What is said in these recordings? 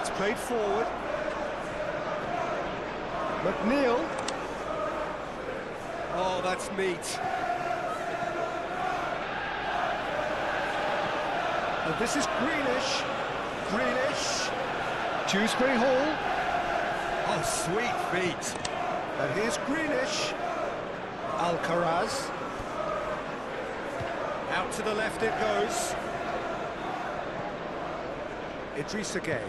It's played forward. McNeil. Oh, that's meat. And this is Grealish. Grealish. Dewsbury Hall. Oh, sweet feet. And here's Grealish. Alcaraz. Out to the left it goes. Idrissa Gueye.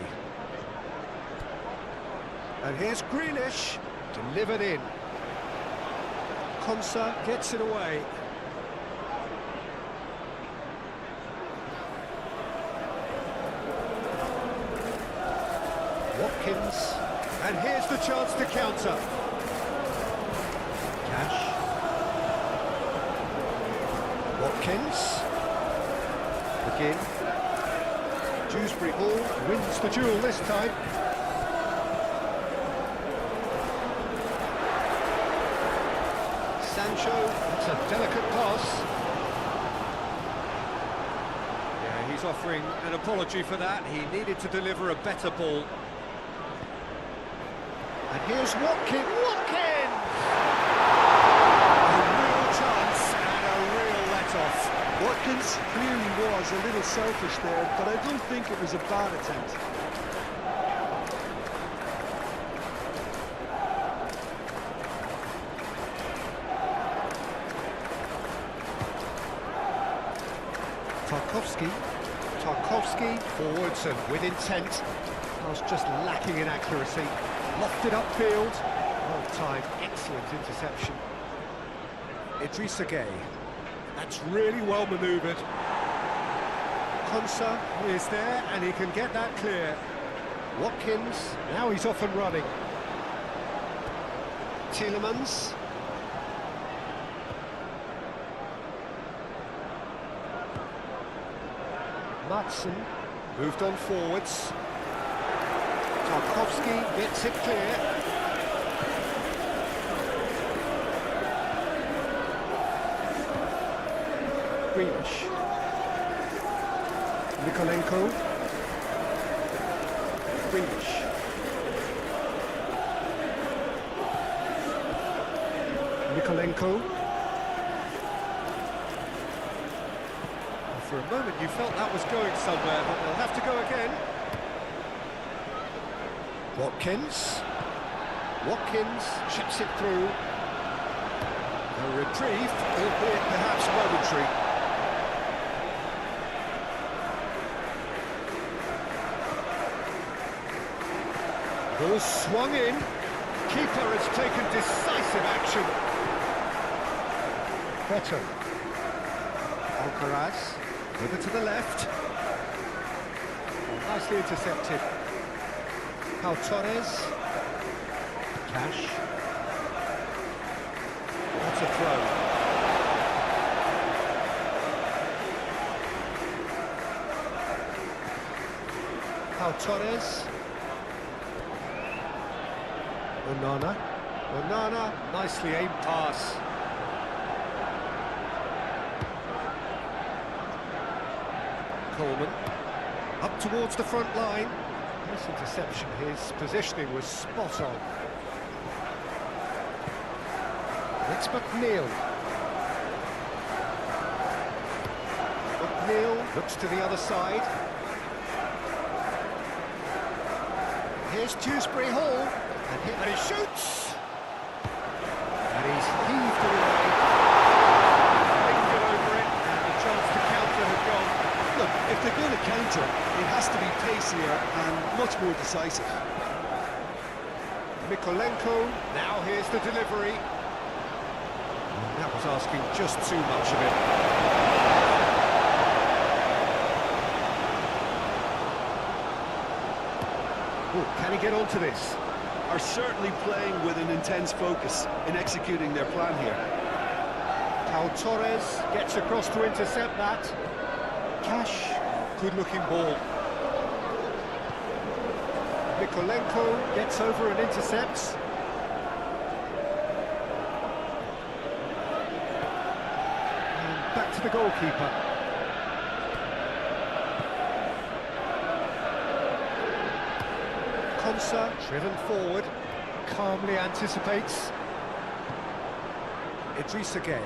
And here's Grealish. Delivered in. Konsa gets it away. Watkins. And here's the chance to counter. Cash. Watkins. Again. Dewsbury Hall wins the duel this time. Sancho, it's a delicate pass. Yeah, he's offering an apology for that. He needed to deliver a better ball. And here's Watkins. Watkins! A real chance and a real let-off. Watkins clearly was a little selfish there, but I don't think it was a bad attempt. Tarkowski forwards and with intent. I was just lacking in accuracy. Lofted upfield. Well timed, excellent interception. Idrissa Gueye. That's really well manoeuvred. Konsa is there and he can get that clear. Watkins, now he's off and running. Tielemans. Madsen moved on forwards. Tarkowski gets it clear. Grealish. Nikolenko. Grealish. Nikolenko. For a moment you felt that was going somewhere, but they'll have to go again. Watkins. Watkins chips it through. A reprieve, albeit perhaps momentary. Ball swung in. Keeper has taken decisive action. Beto. Alcaraz. Over to the left. Nicely intercepted. Pau Torres. Cash. That's a throw. Pau Torres. Onana. Onana, nicely aimed pass. Coleman, up towards the front line. Nice interception, his positioning was spot on. It's McNeil. McNeil looks to the other side. Here's Dewsbury Hall, and he shoots! And he's heaved it away. Fingered over it, and the chance to counter had gone. Look, if they're going to counter, it has to be pacier and much more decisive. Mikolenko, now here's the delivery. That was asking just too much of it. Ooh, can he get onto this? Are certainly playing with an intense focus in executing their plan here. Pau Torres gets across to intercept that. Cash, good-looking ball. Mikolenko gets over and intercepts. And back to the goalkeeper. Konsa, driven forward, calmly anticipates. Idrissa Gueye.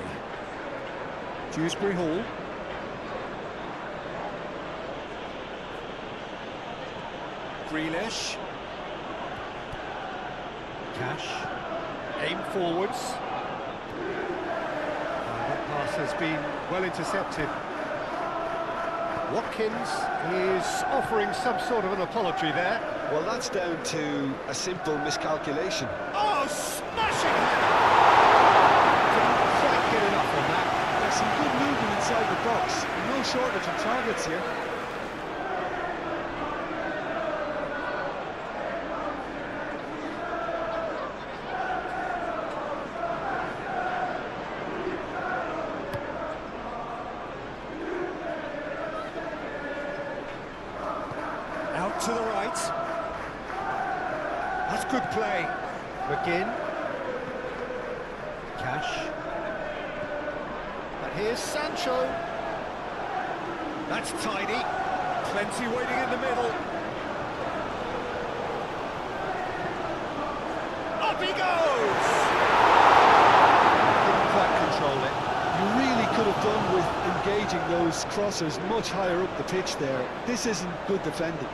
Dewsbury Hall. Grealish. Cash. Aim forwards. That pass has been well intercepted. Watkins is offering some sort of an apology there. Well, that's down to a simple miscalculation. Oh, smashing header! Didn't quite get enough on that. There's some good movement inside the box. No shortage of targets here. Out to the right. That's good play. McGinn. Cash. And here's Sancho. That's tidy. Plenty waiting in the middle. Up he goes! Couldn't quite control it. You really could have done with engaging those crossers much higher up the pitch there. This isn't good defending.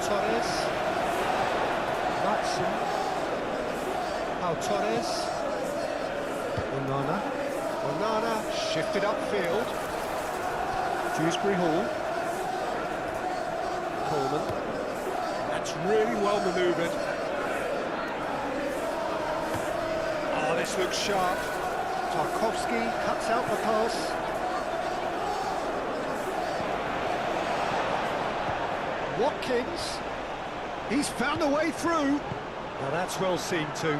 Torres, Matson, Torres, Onana shifted upfield, Dewsbury Hall, Coleman, that's really well manoeuvred. Oh, this looks sharp. Tarkowski cuts out the pass. Watkins, he's found a way through. Now that's well seen too.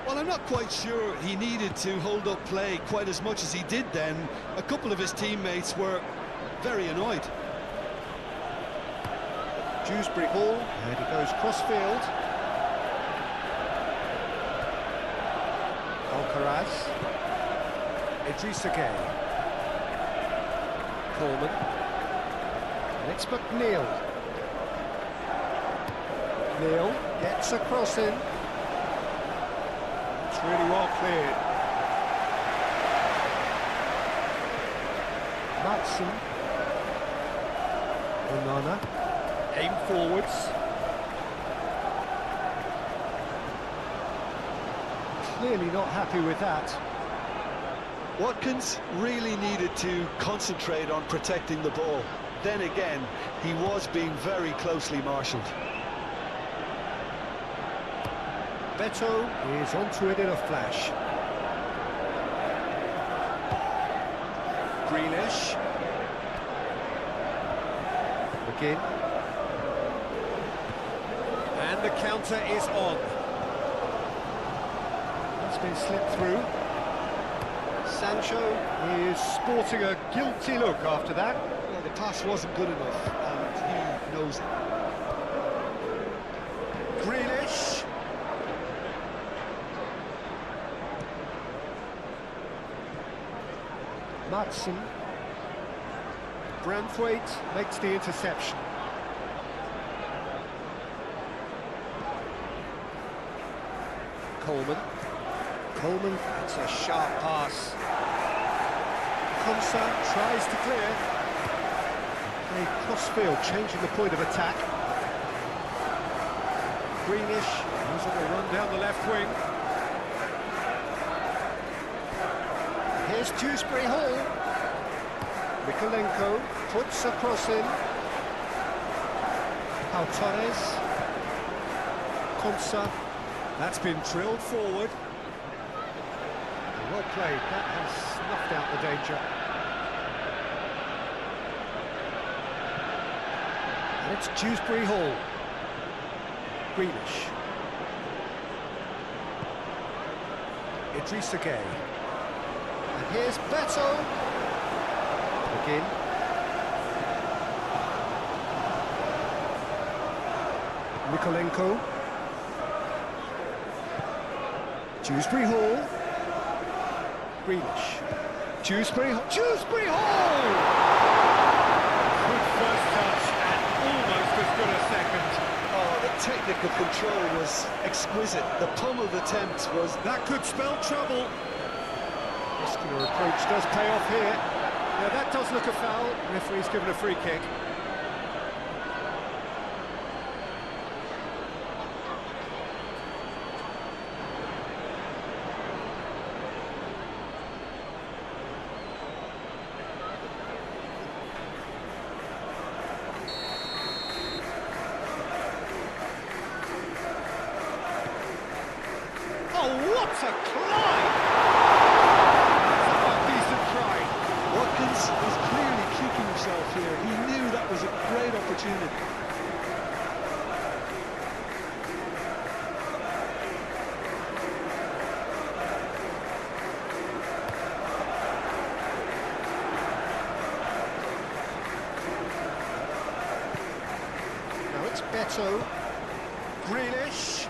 Well, I'm not quite sure he needed to hold up play quite as much as he did then. A couple of his teammates were very annoyed. Dewsbury Hall, and he goes cross-field. Alcaraz. Idrissa Gueye. Coleman. And it's McNeil. Neil gets a cross in. It's really well cleared. Matson. Onana. Aim forwards. Clearly not happy with that. Watkins really needed to concentrate on protecting the ball. Then again, he was being very closely marshalled. Beto is onto it in a flash. Grealish. McGinn. And the counter is on. That's been slipped through. Sancho is sporting a guilty look after that. Well, the pass wasn't good enough, and he knows it. Grealish. Matson. Branthwaite makes the interception. Coleman. It's a sharp pass. Konsa tries to clear. A cross-field, changing the point of attack. Grealish goes on a run down the left wing. Here's Dewsbury Hall. Mikolenko puts a cross in. Torres. Konsa. That's been drilled forward. Well played, that has snuffed out the danger. And it's Dewsbury Hall. Grealish. Idrissa Gueye. And here's Beto. McGinn. Mikolenko. Dewsbury Hall. Grealish. Dewsbury Hall. Dewsbury Hall! Good first touch and almost as good a second. Oh, the technical control was exquisite. The pummeled attempt was... That could spell trouble. Muscular approach does pay off here. Now that does look a foul. Referee's given a free kick. Oh, what a climb! That's a decent try. Watkins is clearly kicking himself here. He knew that was a great opportunity. Now it's Beto. Grealish.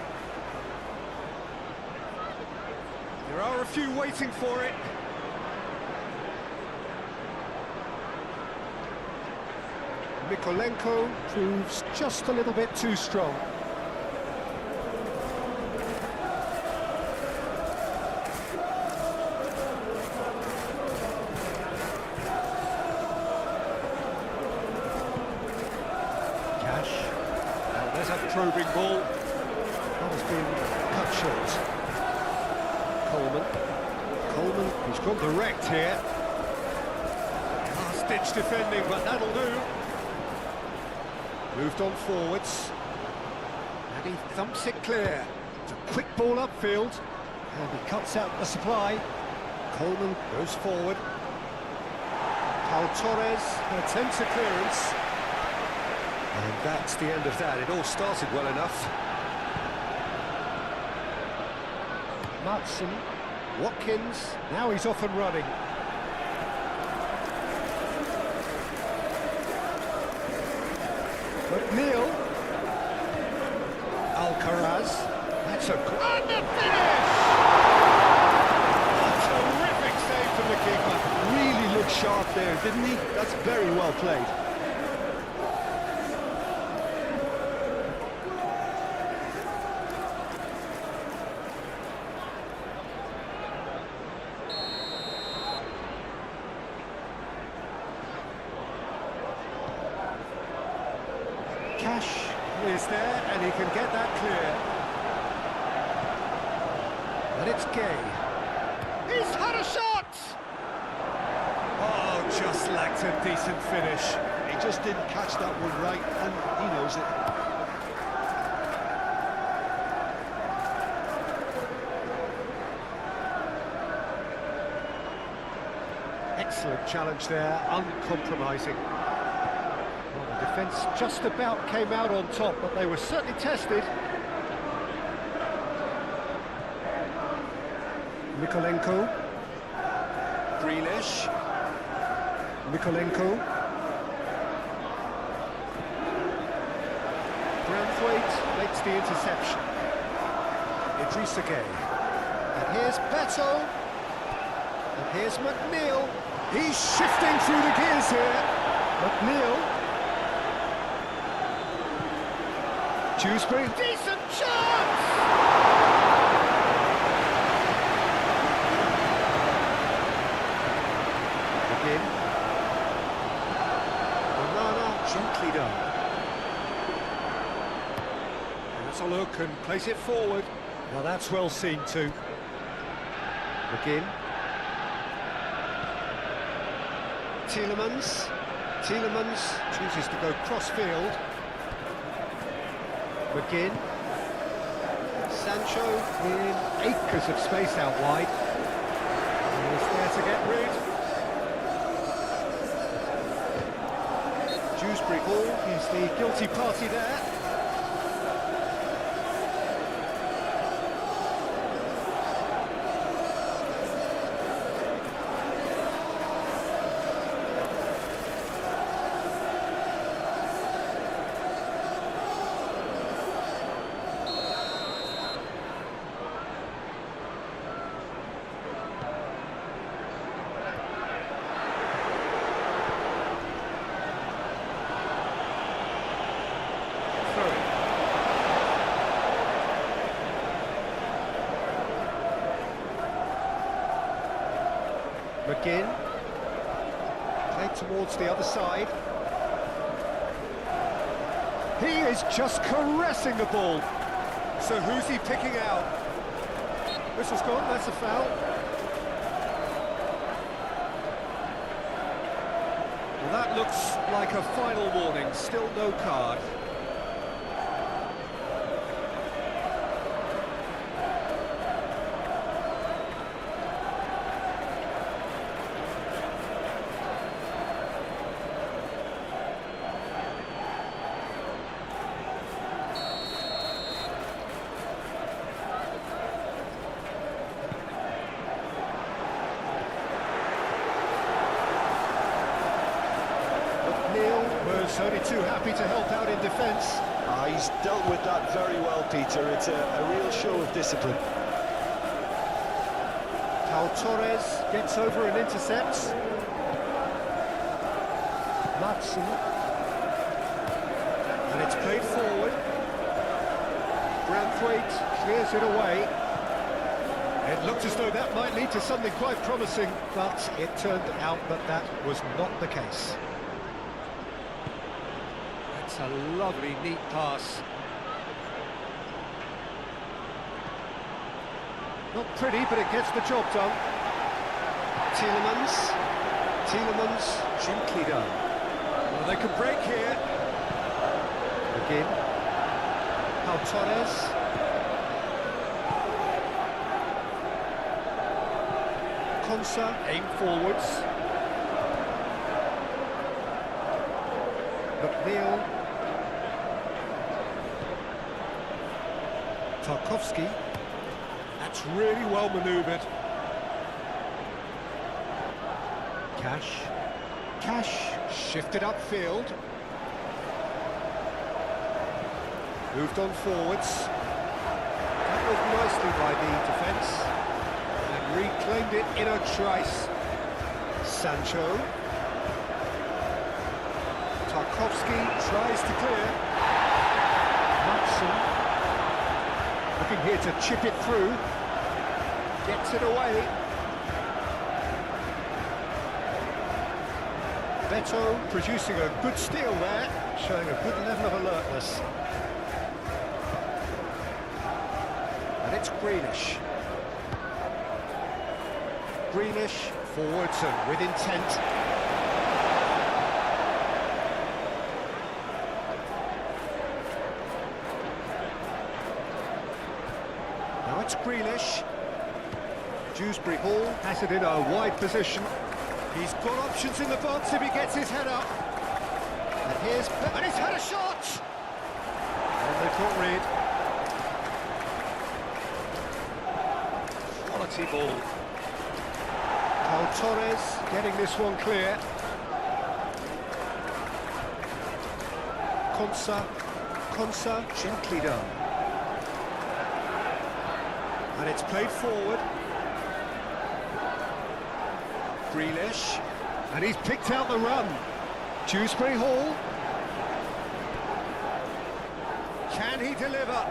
There are a few waiting for it. Mikolenko proves just a little bit too strong. Cash. Now there's a probing ball. That has been cut short. Coleman, he's gone direct here. Last-ditch defending, but that'll do. Moved on forwards. And he thumps it clear. It's a quick ball upfield. And he cuts out the supply. Coleman goes forward. Paul Torres attempts a clearance. And that's the end of that. It all started well enough. Matson, Watkins, now he's off and running. McNeil, Alcaraz, that's a and the finish! A terrific save from the keeper. Really looked sharp there, didn't he? That's very well played. Cash is there, and he can get that clear. And it's Gay. He's had a shot! Oh, just lacked a decent finish. He just didn't catch that one right, and he knows it. Excellent challenge there, uncompromising. Defence just about came out on top, but they were certainly tested. Mikolenko. Grealish. Mikolenko. Branthwaite makes the interception. Idrissa Gueye. And here's Beto. And here's McNeil. He's shifting through the gears here. McNeil. Dewsbury, decent chance! Again. Banana gently done. And that's a look and plays it forward. Well, that's well seen too. Again. Tielemans chooses to go cross-field. McGinn, Sancho in acres of space out wide. He's there to get rid. Dewsbury Hall, he's the guilty party there. McGinn. Played towards the other side. He is just caressing the ball. So who's he picking out? Whistle's gone, that's a foul. Well, that looks like a final warning, still no card. Was only too happy to help out in defence. He's dealt with that very well, Peter. It's a real show of discipline. Torres gets over and intercepts. Matson. And it's played forward. Branthwaite clears it away. It looked as though that might lead to something quite promising, but it turned out that that was not the case. It's a lovely, neat pass. Not pretty, but it gets the job done. Tielemans, gently done. Well, they can break here. Again. Torres. Konsa, aim forwards. McNeil. Tarkowski. That's really well manoeuvred. Cash shifted upfield. Moved on forwards. That was nicely by the defence. And reclaimed it in a trice. Sancho. Tarkowski tries to clear. Matson. Looking here to chip it through. Gets it away. Beto producing a good steal there, showing a good level of alertness. And it's Grealish. Grealish forwards and with intent. Now it's Grealish. Dewsbury Hall has it in a wide position. He's got options in the box if he gets his head up. And he's had a shot! And they've got rid. Quality ball. Torres getting this one clear. Konsa, gently done. And it's played forward. Grealish, and he's picked out the run. Dewsbury Hall. Can he deliver?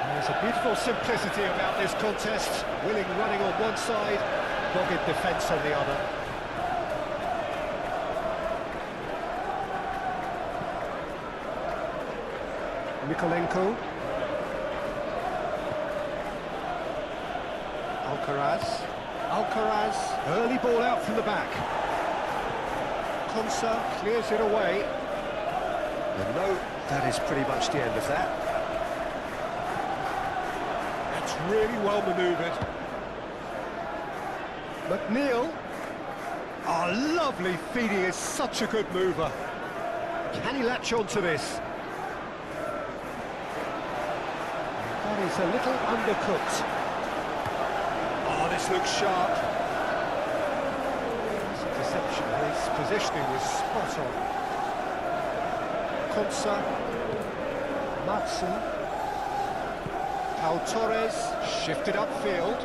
There's a beautiful simplicity about this contest. Willing running on one side, dogged defence on the other. Mikolenko. Alcaraz, early ball out from the back. Konsa clears it away. And no, that is pretty much the end of that. That's really well manoeuvred. McNeil. Oh, lovely feed, he is such a good mover. Can he latch on to this? That is a little undercooked. This looks sharp. It's a deception. His positioning was spot on. Konsa. Matson. Torres shifted upfield.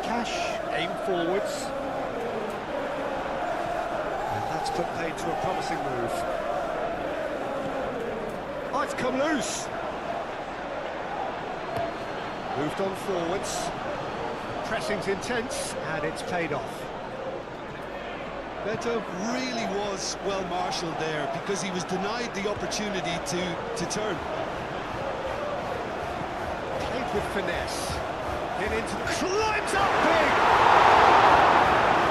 Cash aim forwards. And that's put paid to a promising move. Oh, it's come loose. Moved on forwards. Pressing's intense, and it's paid off. Beto really was well marshalled there because he was denied the opportunity to turn. Played with finesse. In into the... climbs up big!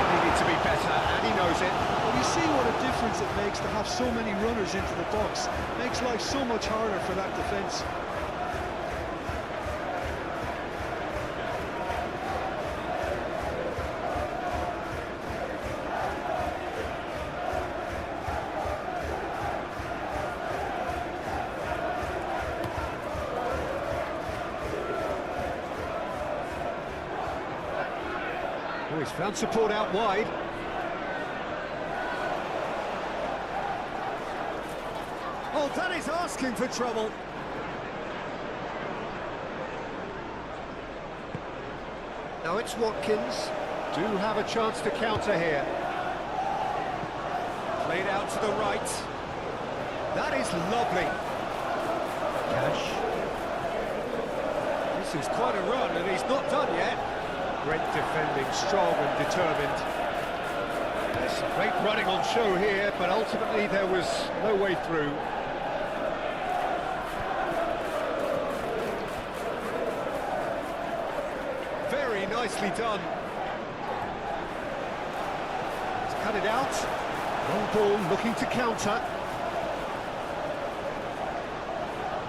Needed to be better, and he knows it. Well, you see what a difference it makes to have so many runners into the box. Makes life so much harder for that defence. Oh, he's found support out wide. Oh, that is asking for trouble. Now it's Watkins. Do have a chance to counter here. Played out to the right. That is lovely. Cash. This is quite a run, and he's not done yet. Great defending, strong and determined. There's some great running on show here, but ultimately there was no way through. Very nicely done. He's cut it out. Long ball looking to counter.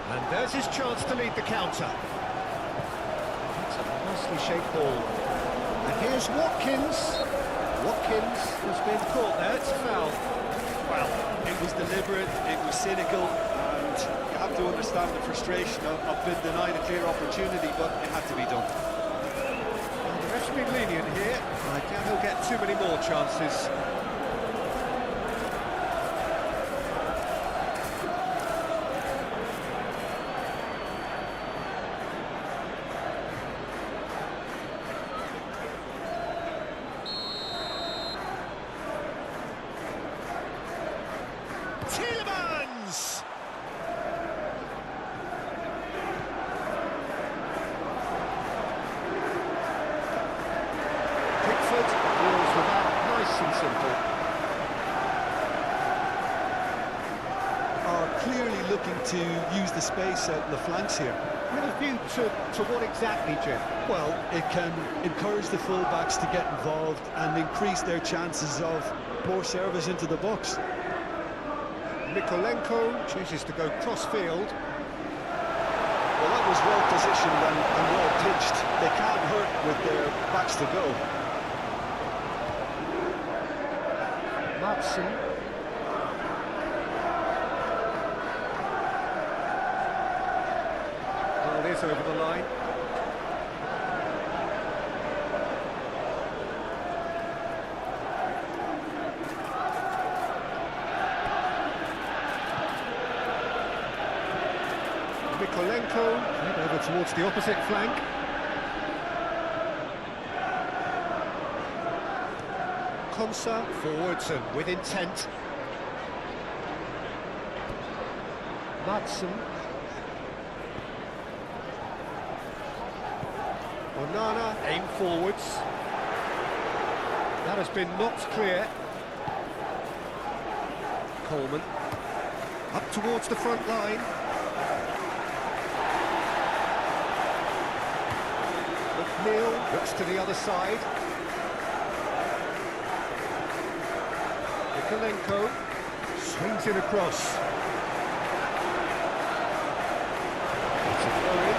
And there's his chance to lead the counter. It's a nicely shaped ball. And here's Watkins. Watkins has been caught there, it's a foul. Well, it was deliberate, it was cynical, and you have to understand the frustration of being denied a clear opportunity, but it had to be done. Well, the ref's been lenient here. I doubt he'll get too many more chances. Clearly looking to use the space out in the flanks here. With a view to what exactly, Jim? Well, it can encourage the full-backs to get involved and increase their chances of more service into the box. Mikolenko chooses to go cross-field. Well, that was well positioned and well pitched. They can't hurt with their backs to go. Matson. Over the line. Mikolenko head over towards the opposite flank. Konsa forwards and with intent. Matson. Onana, aim forwards. That has been knocked clear. Coleman. Up towards the front line. McNeil looks to the other side. Mikolenko swings it across. It's a throw in.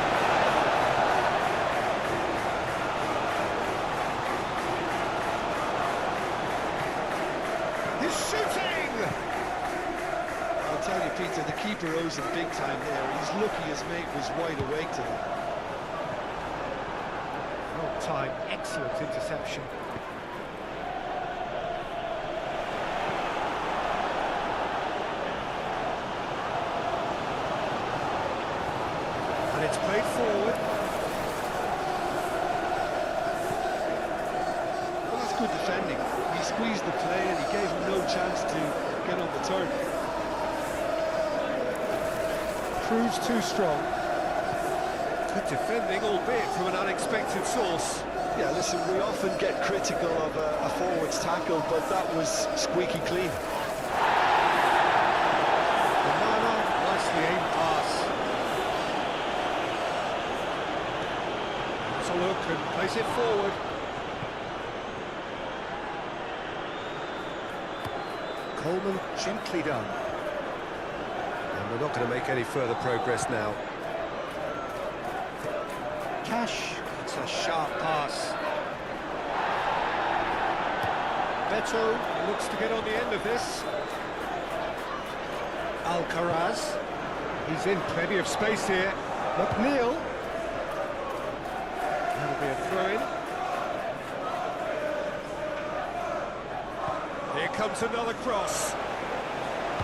I'll tell you, Peter, the keeper owes him big time there. He's lucky his mate was wide awake to him. Long time, excellent interception. And it's played forward. Well, that's good defending. He squeezed the play and he gave him no chance to get on the turn. Proves too strong. Good defending, albeit from an unexpected source. Yeah, listen, we often get critical of a forward's tackle, but that was squeaky clean. Onana, nicely aimed pass. Has a look and plays it forward. Coleman, gently done. And we're not going to make any further progress now. Cash, it's a sharp pass. Beto looks to get on the end of this. Alcaraz, he's in plenty of space here. McNeil. That'll be a throw-in. Here comes another cross.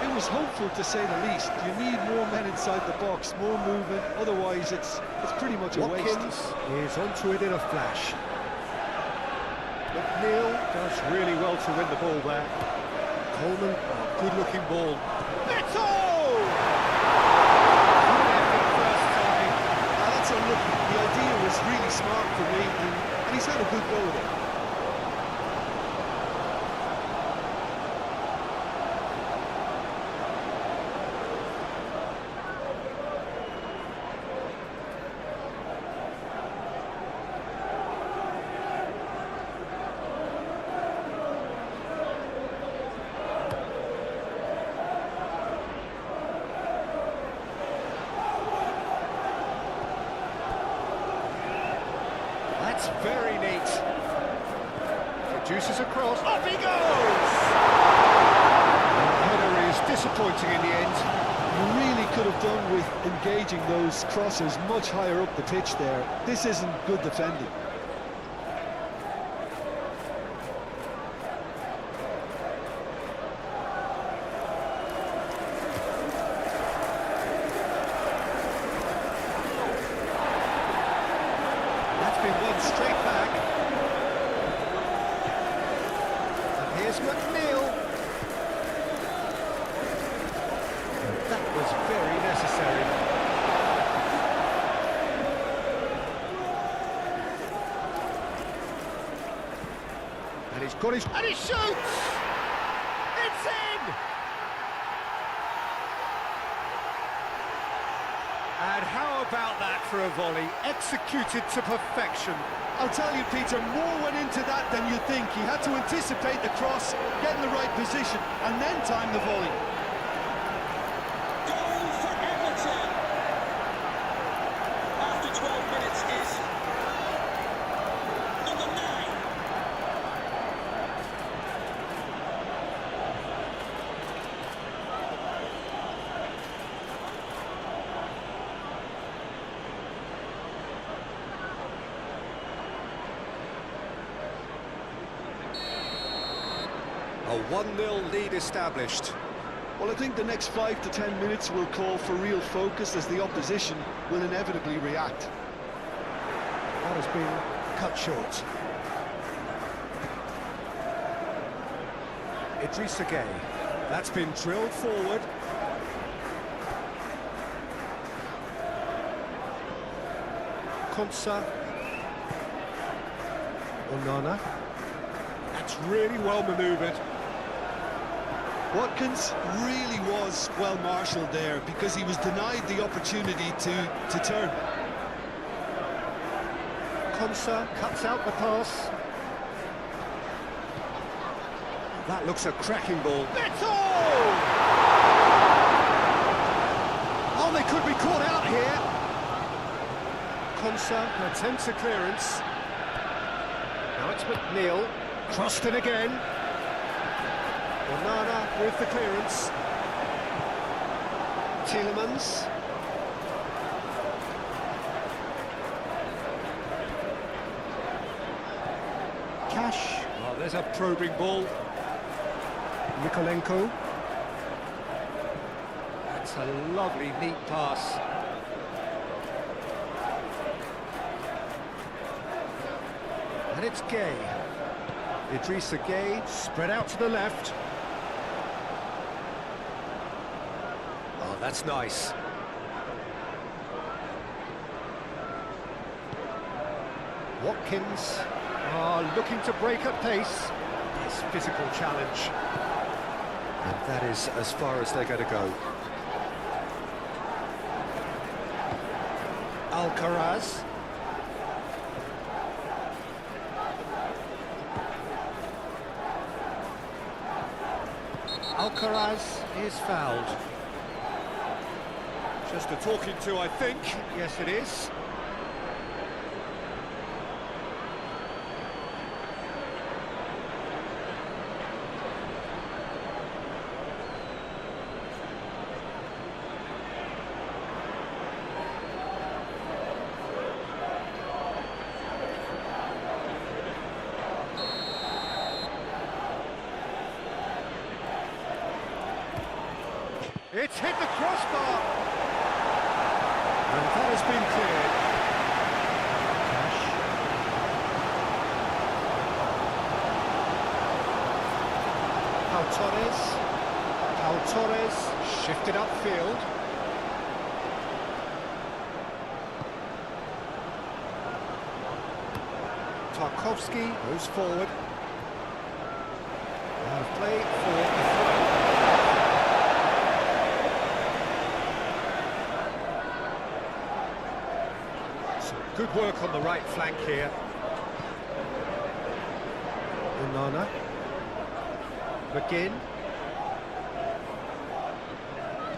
It was hopeful, to say the least. You need more men inside the box, more movement, otherwise it's pretty much a waste. Watkins is onto it in a flash. McNeil does really well to win the ball there. Coleman, oh, good-looking ball. Beto! First time. That's unlucky. The idea was really smart for me, and he's had a good go with it. That's very neat. Produces a cross. Up he goes! The header is disappointing in the end. You really could have done with engaging those crosses much higher up the pitch there. This isn't good defending. That's been won straight back. And here's McNeil. That was very necessary. And he's got his... And he shoots! It's in! And how about that for a volley? Executed to perfection. I'll tell you, Peter, more went into that than you think. He had to anticipate the cross, get in the right position, and then time the volley. Goal for Everton. After 12 minutes is number 9. A 1-0 lead established. Well, I think the next 5 to 10 minutes will call for real focus, as the opposition will inevitably react. That has been cut short. Idrissa Gueye. That's been drilled forward. Konsa. Onana. That's really well manoeuvred. Watkins really was well marshalled there, because he was denied the opportunity to turn. Konsa cuts out the pass. That looks a cracking ball. Beto! Oh, they could be caught out here. Konsa attempts a clearance. Now it's McNeil. Crossed in again. Onana with the clearance. Tielemans. Cash. Oh, there's a probing ball. Nikolenko. That's a lovely, neat pass. And it's Gueye. Idrissa Gueye spread out to the left. Oh, that's nice. Watkins are looking to break at pace. Nice physical challenge. And that is as far as they're going to go. Alcaraz. Alcaraz is fouled. Just a talking to, I think. Yes, it is. It's hit the crossbar. And that has been cleared. Pau Torres shifted upfield. Tarkowski goes forward. Play for the good work on the right flank here. Onana. McGinn.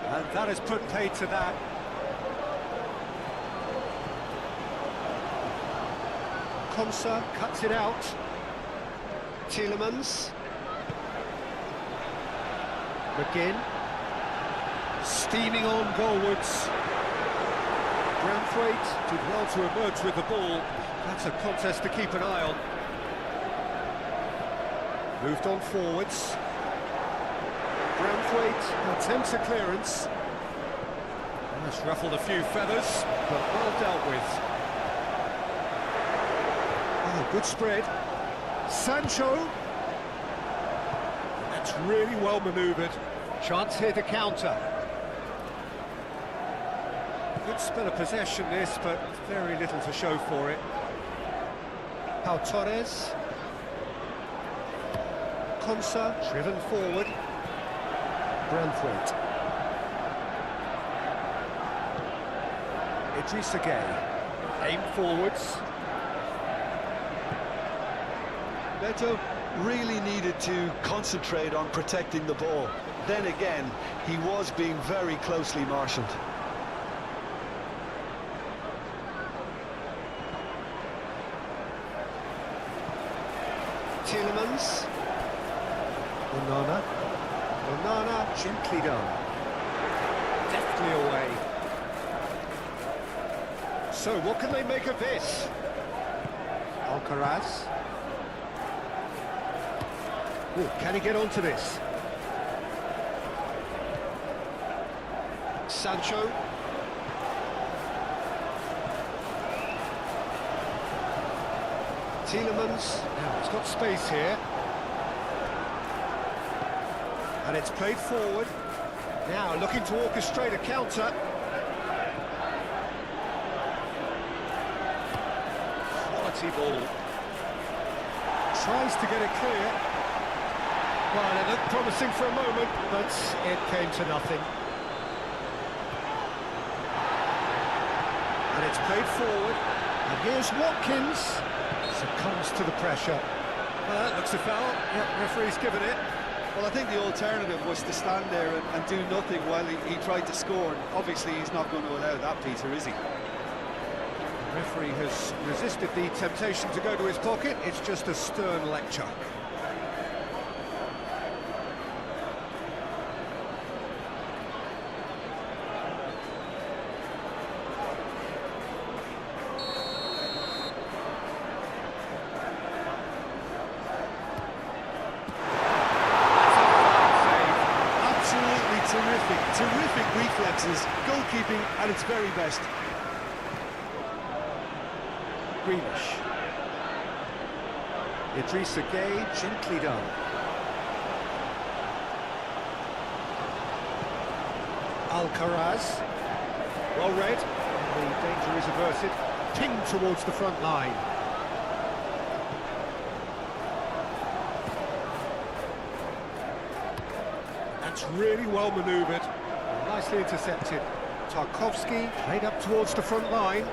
And that has put paid to that. Konsa cuts it out. Tielemans. McGinn. Steaming on goalwards. Branthwaite did well to emerge with the ball. That's a contest to keep an eye on. Moved on forwards. Branthwaite attempts a clearance. That's ruffled a few feathers, but well dealt with. Oh, good spread. Sancho. That's really well manoeuvred. Chance here to counter. Good spell of possession this, but very little to show for it. Pau Torres. Konsa driven forward. Branthwaite. Idrissa Gueye. Aim forwards. Beto really needed to concentrate on protecting the ball. Then again, he was being very closely marshalled. Tielemans. Onana, gently done. Deftly away. So, what can they make of this? Alcaraz. Oh, can he get onto this? Sancho. Tielemans. Now, he's got space here. And it's played forward. Now, looking to orchestrate a counter. Quality ball. Tries to get it clear. Well, it looked promising for a moment, but it came to nothing. And it's played forward. And here's Watkins. Succumbs to the pressure. That looks a foul. Yep, referee's given it. Well, I think the alternative was to stand there and do nothing while he tried to score. And obviously, he's not going to allow that, Peter, is he? The referee has resisted the temptation to go to his pocket. It's just a stern lecture. Terrific reflexes, goalkeeping at its very best. Grealish. Idrissa Gueye, gently done. Alcaraz. Well read. The danger is averted. Pinged towards the front line. That's really well manoeuvred. Nicely intercepted. Tarkovsky played up towards the front line.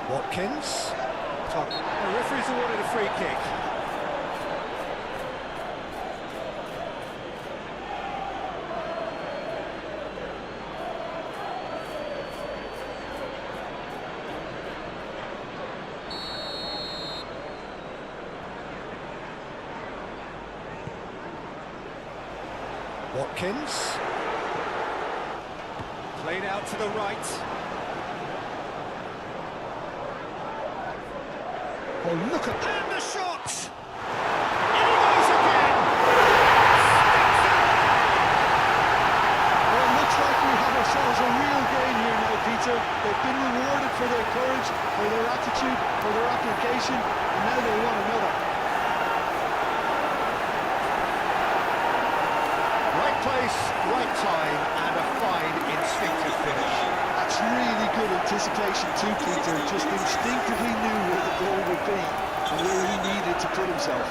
Watkins. The referee's awarded a free kick. Watkins. Played out to the right. Oh, look at... And the shot! In he goes again! Well, it looks like we have ourselves a real game here now, Peter. They've been rewarded for their courage, for their attitude, for their application, and now they want another. Right place, right time, and a fine instinctive finish. That's really good anticipation too, Peter. Just instinctively knew where the ball would be and where he needed to put himself.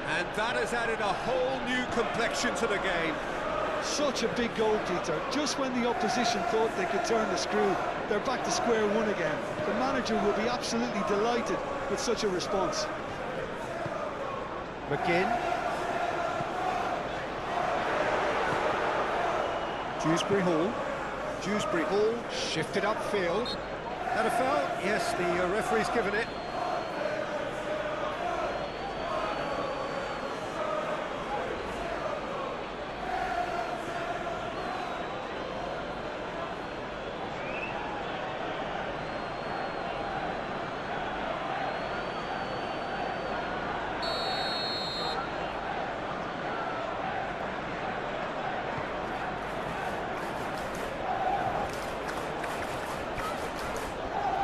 And that has added a whole new complexion to the game. Such a big goal, Peter. Just when the opposition thought they could turn the screw, they're back to square one again. The manager will be absolutely delighted with such a response. McGinn. Dewsbury Hall. Dewsbury Hall shifted upfield. That a foul? Yes, the referee's given it.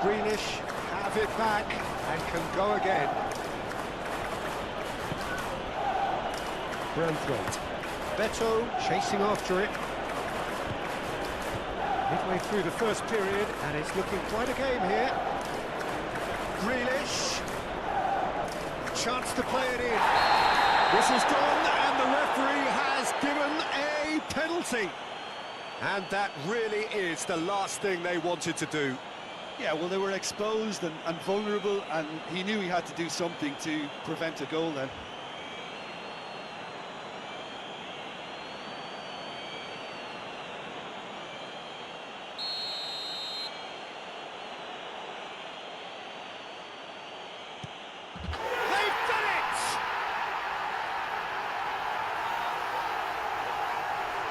Greenish have it back and can go again. Branthwaite. Beto chasing after it. Midway through the first period, and it's looking quite a game here. Grealish. Chance to play it in. Whistle's gone, and the referee has given a penalty. And that really is the last thing they wanted to do. Yeah, well, they were exposed and vulnerable, and he knew he had to do something to prevent a goal then. They've done it!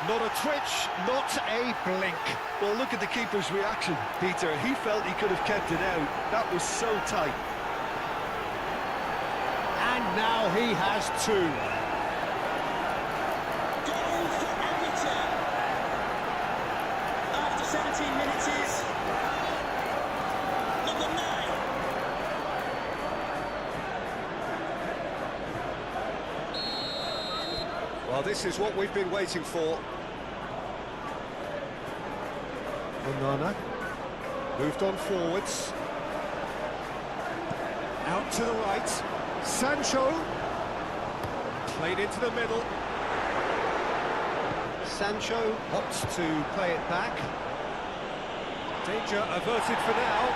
Not a twitch, not a blink. Well, look at the keeper's reaction, Peter. He felt he could have kept it out. That was so tight. And now he has two. Goal for Everton. After 17 minutes is number 9. Well, this is what we've been waiting for. Onana moved on forwards. Out to the right. Sancho played into the middle. Sancho opts to play it back. Danger averted for now.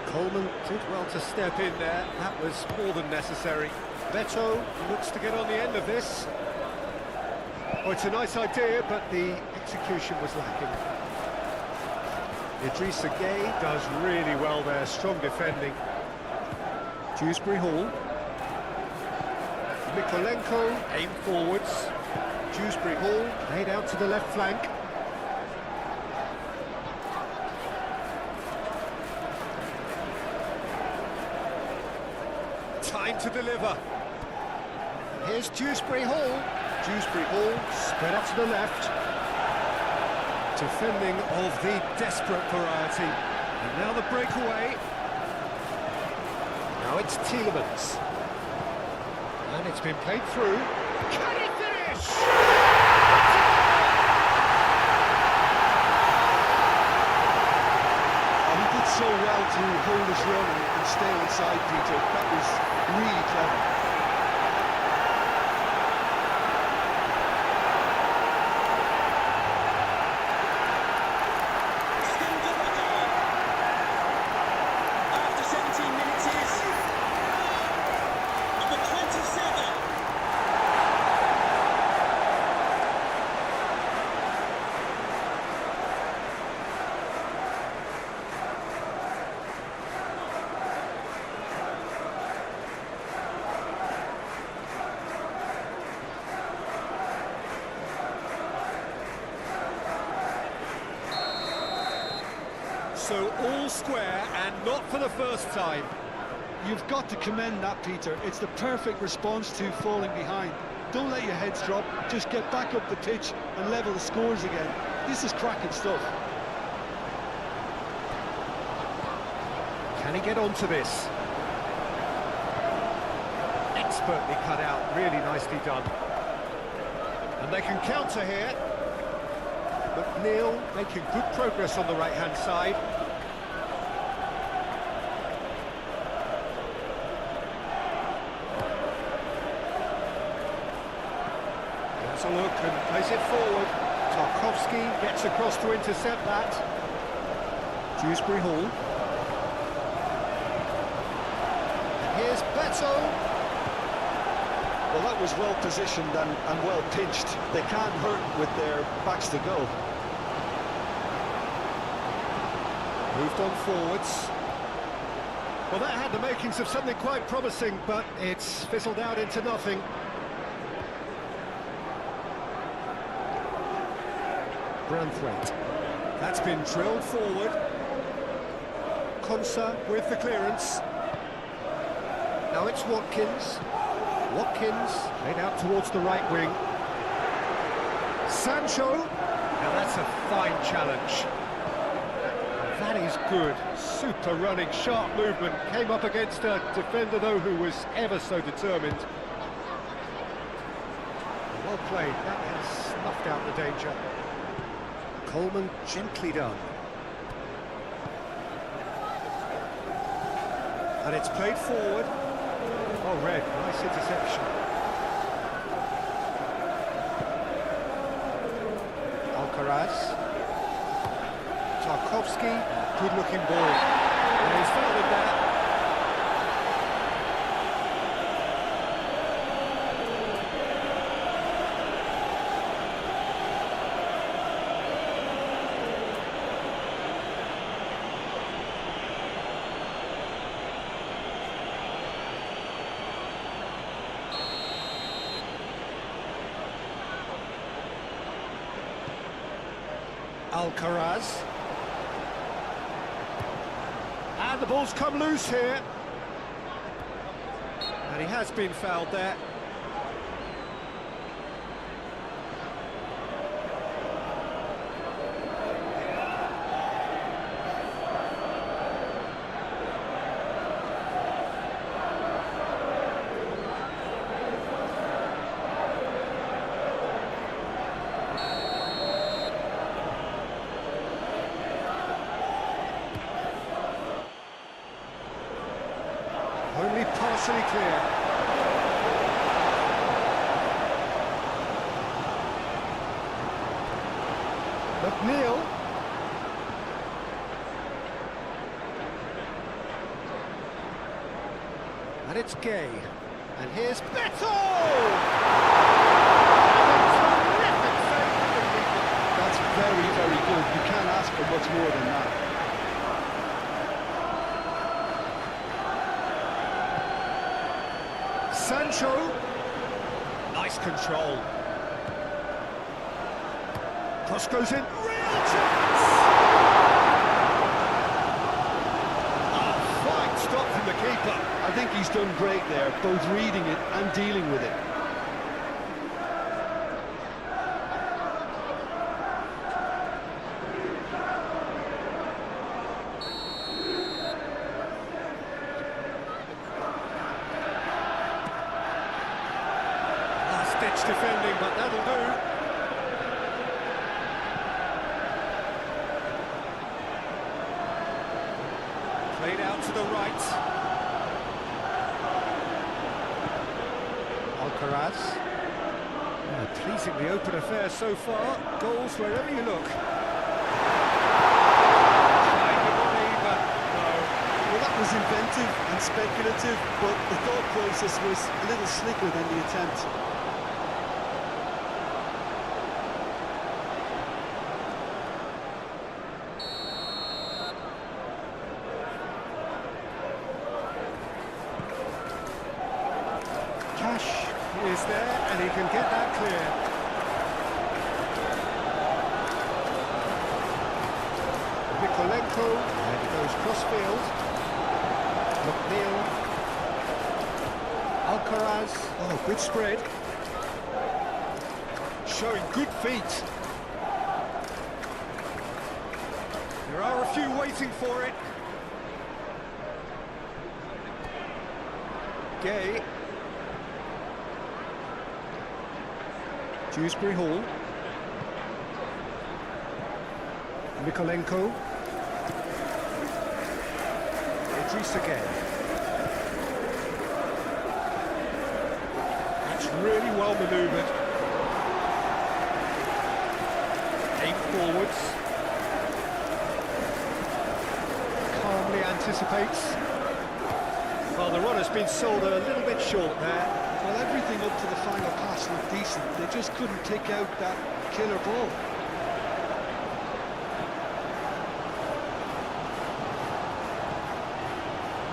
Coleman did well to step in there. That was more than necessary. Beto looks to get on the end of this. Oh, it's a nice idea, but the execution was lacking. Idrissa Gueye does really well there, strong defending. Dewsbury Hall. Mikolenko aimed forwards. Dewsbury Hall laid out to the left flank. Trying to deliver. Here's Dewsbury Hall. Dewsbury Hall spread up to the left. Defending of the desperate variety. And now the breakaway. Now it's Tielemans. And it's been played through. Can he finish? He did so well to hold his run and stay inside, Peter. That was really clever. Aston got the goal. After 17 minutes is number 27. So all square and not for the first time. You've got to commend that, Peter. It's the perfect response to falling behind. Don't let your heads drop, just get back up the pitch and level the scores again. This is cracking stuff. Can he get onto this? Expertly cut out, really nicely done. And they can counter here. McNeil making good progress on the right-hand side. Has a look and plays it forward. Tarkowski gets across to intercept that. Dewsbury Hall. And here's Beto. Well, that was well positioned and well pinched. They can't hurt with their backs to go. Moved on forwards. Well, that had the makings of something quite promising, but it's fizzled out into nothing. Branthwaite. That's been drilled forward. Konsa with the clearance. Now it's Watkins. Watkins laid out towards the right wing. Sancho. Now that's a fine challenge. That is good. Super running, sharp movement. Came up against a defender, though, who was ever so determined. Well played. That has snuffed out the danger. Coleman gently done. And it's played forward. Oh, Red, nice interception. Alcaraz. Tarkowski, good-looking ball. And he's fouled him there. Alcaraz. And the ball's come loose here. And he has been fouled there. Only partially clear. McNeil. And it's Gay. And here's Beto! That's very, very good. You can't ask for much more than that. Sancho. Nice control. Cross goes in. Real chance! Oh, fine stop from the keeper. I think he's done great there, both reading it and dealing with it. Last-ditch defending, but that'll do. Played out to the right. Alcaraz. Pleasingly open affair so far. Goals wherever you look. Trying the volley, but no. Well, that was inventive and speculative, but the thought process was a little slicker than the attempt. Cash is there, and he can get that clear. Mikolenko, and he goes cross-field. McNeil. Alcaraz, oh, good spread. Showing good feet. There are a few waiting for it. Gay. Dewsbury Hall. Mikolenko. Idris again. That's really well manoeuvred. Aim forwards. Calmly anticipates. Well, the run has been sold a little bit short there. Well, everything up to the final pass looked decent. They just couldn't take out that killer ball.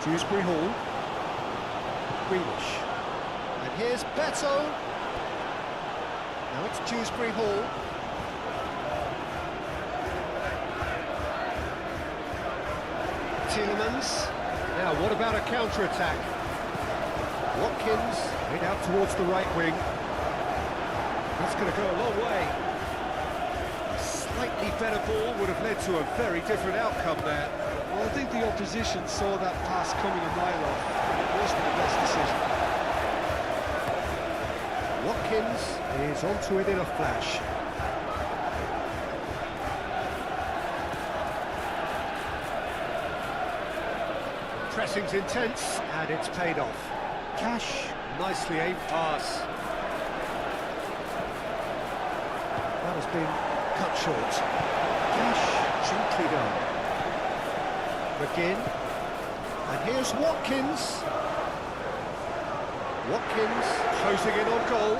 Dewsbury Hall. Greenish. And here's Beto. Now it's Dewsbury Hall. Tielemans. Now, what about a counter-attack? Watkins, made out towards the right wing. That's going to go a long way. A slightly better ball would have led to a very different outcome there. Well, I think the opposition saw that pass coming a mile off. It wasn't the best decision. Watkins is onto it in a flash. Pressing's intense, and it's paid off. Cash, nicely aimed pass. That has been cut short. Cash, gently done. McGinn, and here's Watkins. Watkins closing in on goal.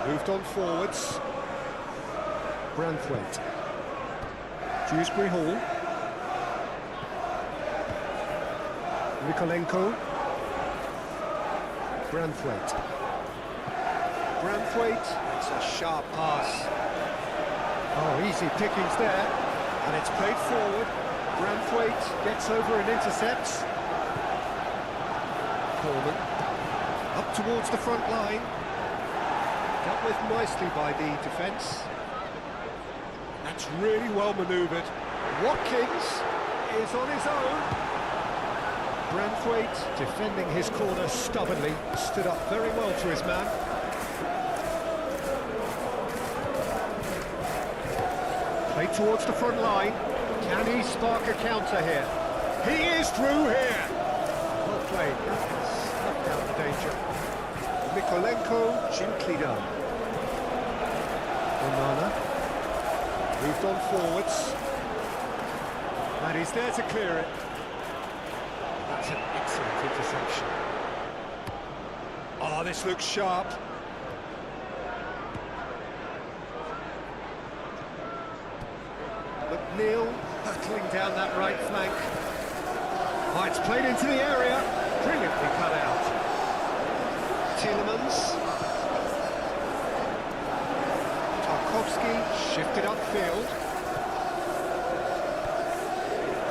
Moved on forwards. Branthwaite. Dewsbury Hall. Mikolenko. Branthwaite. Branthwaite, it's a sharp pass. Oh, easy pickings there. And it's played forward. Branthwaite gets over and intercepts. Coleman. Up towards the front line. Dealt with nicely by the defence. That's really well manoeuvred. Watkins is on his own. Branthwaite, defending his corner stubbornly, stood up very well to his man. Played towards the front line. Can he spark a counter here? He is through here! Well played, that has snuffed out the danger. Mikolenko, gently done. Onana. Moved on forwards. And he's there to clear it. That's an excellent interception. Oh, this looks sharp. McNeil hurtling down that right flank. Oh, it's played into the area. Brilliantly cut out. Tielemans. Tarkowski shifted upfield.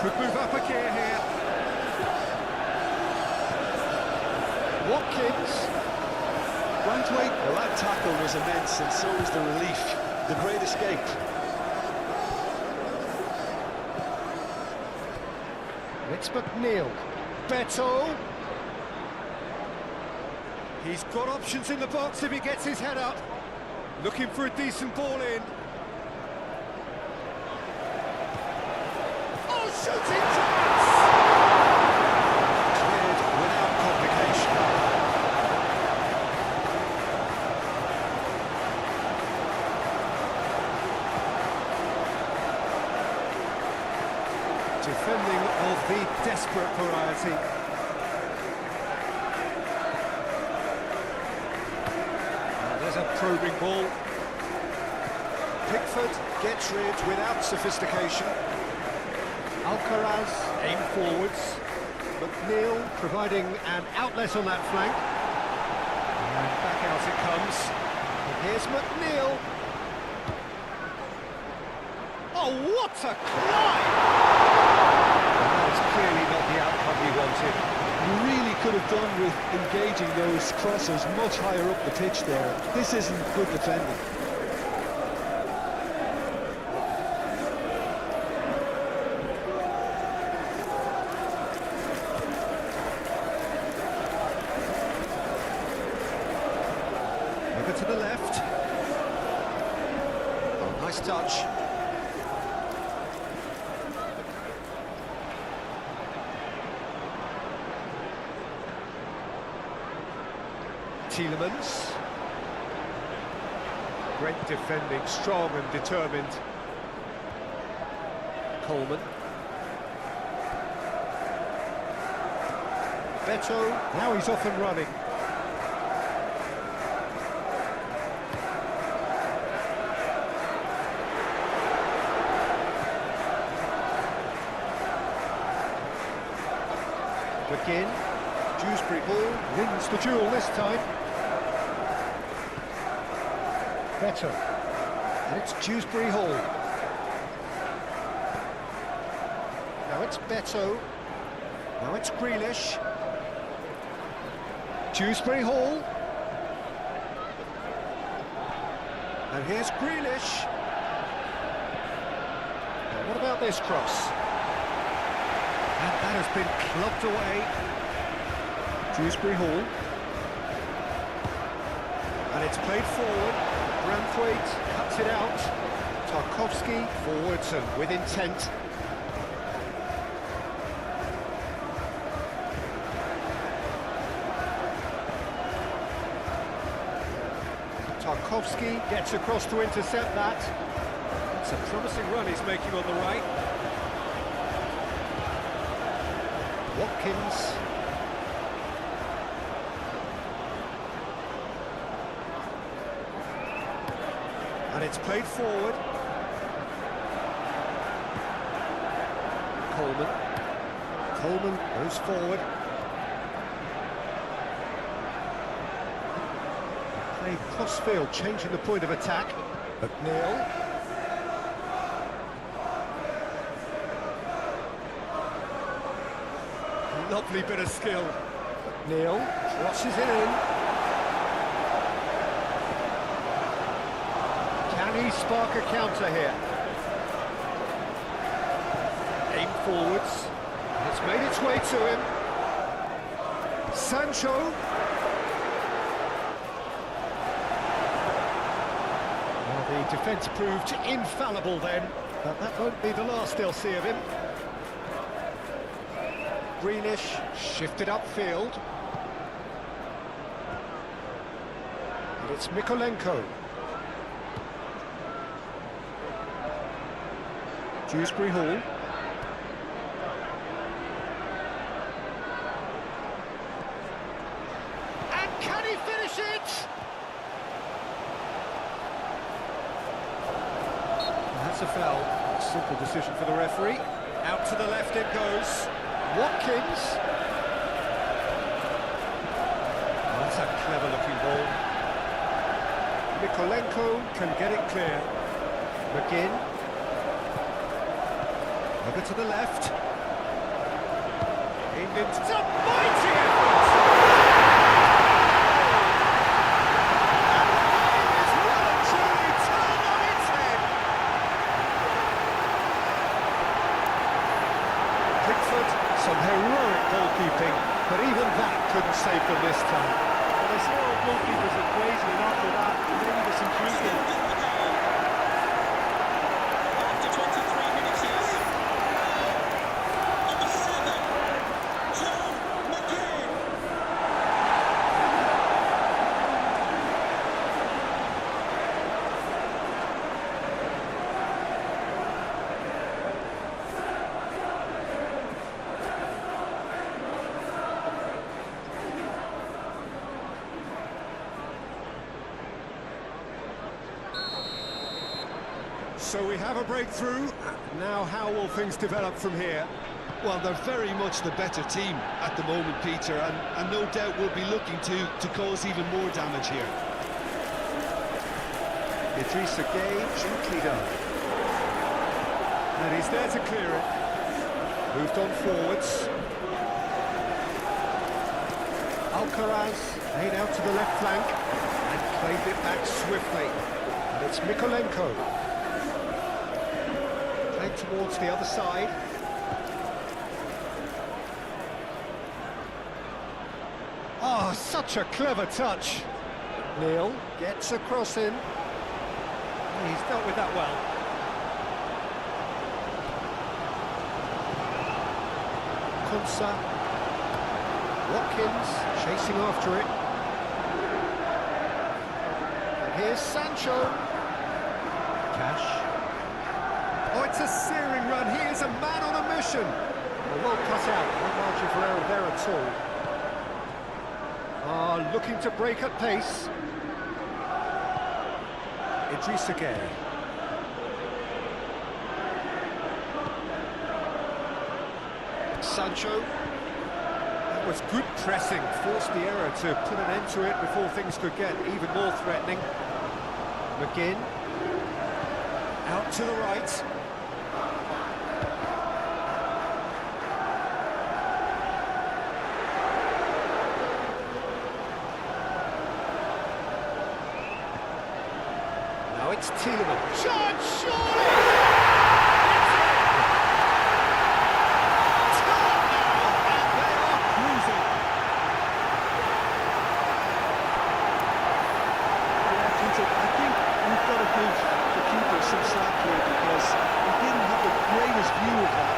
Could move up a gear here. Watkins. Branthwaite, well, that tackle was immense, and so was the relief. The great escape. It's McNeil. Beto. He's got options in the box if he gets his head up. Looking for a decent ball in. Oh, shooting chance! Cleared without complication. Defending of the desperate variety. There's a probing ball. Pickford gets rid without sophistication. Alcaraz aim forwards. McNeil providing an outlet on that flank. And back out it comes. And here's McNeil. Oh, what a climb! That is clearly not the outcome he wanted. You really could have done with engaging those crosses much higher up the pitch there. This isn't good defending. Over to the left. Oh, nice touch. Tielemans. Great defending, strong and determined. Coleman. Beto, now he's off and running. McGinn. Dewsbury Hall wins the duel this time. Beto. And it's Dewsbury Hall. Now it's Beto. Now it's Grealish. Dewsbury Hall. And here's Grealish. Now what about this cross? And that has been clubbed away. Dewsbury Hall. And it's played forward. Branthwaite cuts it out. Tarkowski forwards and with intent. Tarkowski gets across to intercept that. It's a promising run he's making on the right. Watkins. And it's played forward. Coleman goes forward. Play cross-field, changing the point of attack. McNeil. Lovely bit of skill. McNeil crosses it in. Can he spark a counter here? Aim forwards. It's made its way to him. Sancho. Well, the defence proved infallible then, but that won't be the last they'll see of him. Grealish shifted upfield. And it's Mykolenko. Dewsbury Hall. And can he finish it? That's a foul. Simple decision for the referee. Out to the left it goes. Watkins. Oh, that's a clever-looking ball. Mykolenko can get it clear. McGinn. Over to the left. England's a mighty effort! Some heroic goalkeeping, but even that couldn't save them this time. Well, they say all goalkeepers are crazy, and after that, maybe there's some truth in it. After 23 minutes, number 7, John McGinn. So we have a breakthrough. Now how will things develop from here? Well, they're very much the better team at the moment, Peter, and no doubt will be looking to cause even more damage here. Idrissa Gueye, gently done. And he's there to clear it. Moved on forwards. Alcaraz laid out to the left flank and played it back swiftly. And it's Mikolenko. Played towards the other side. Oh, such a clever touch. Neil gets across in. He's dealt with that well. Kunsa. Watkins chasing after it. And here's Sancho. Cash. Oh, it's a searing run. He is a man on a mission. Well cut out. No margin for error there at all. Looking to break at pace. Idrissa Gueye. Sancho. That was good pressing, forced the error to put an end to it before things could get even more threatening. McGinn. Out to the right. Now it's Tielemans. Shot, surely! Some slack here because he didn't have the greatest view of that,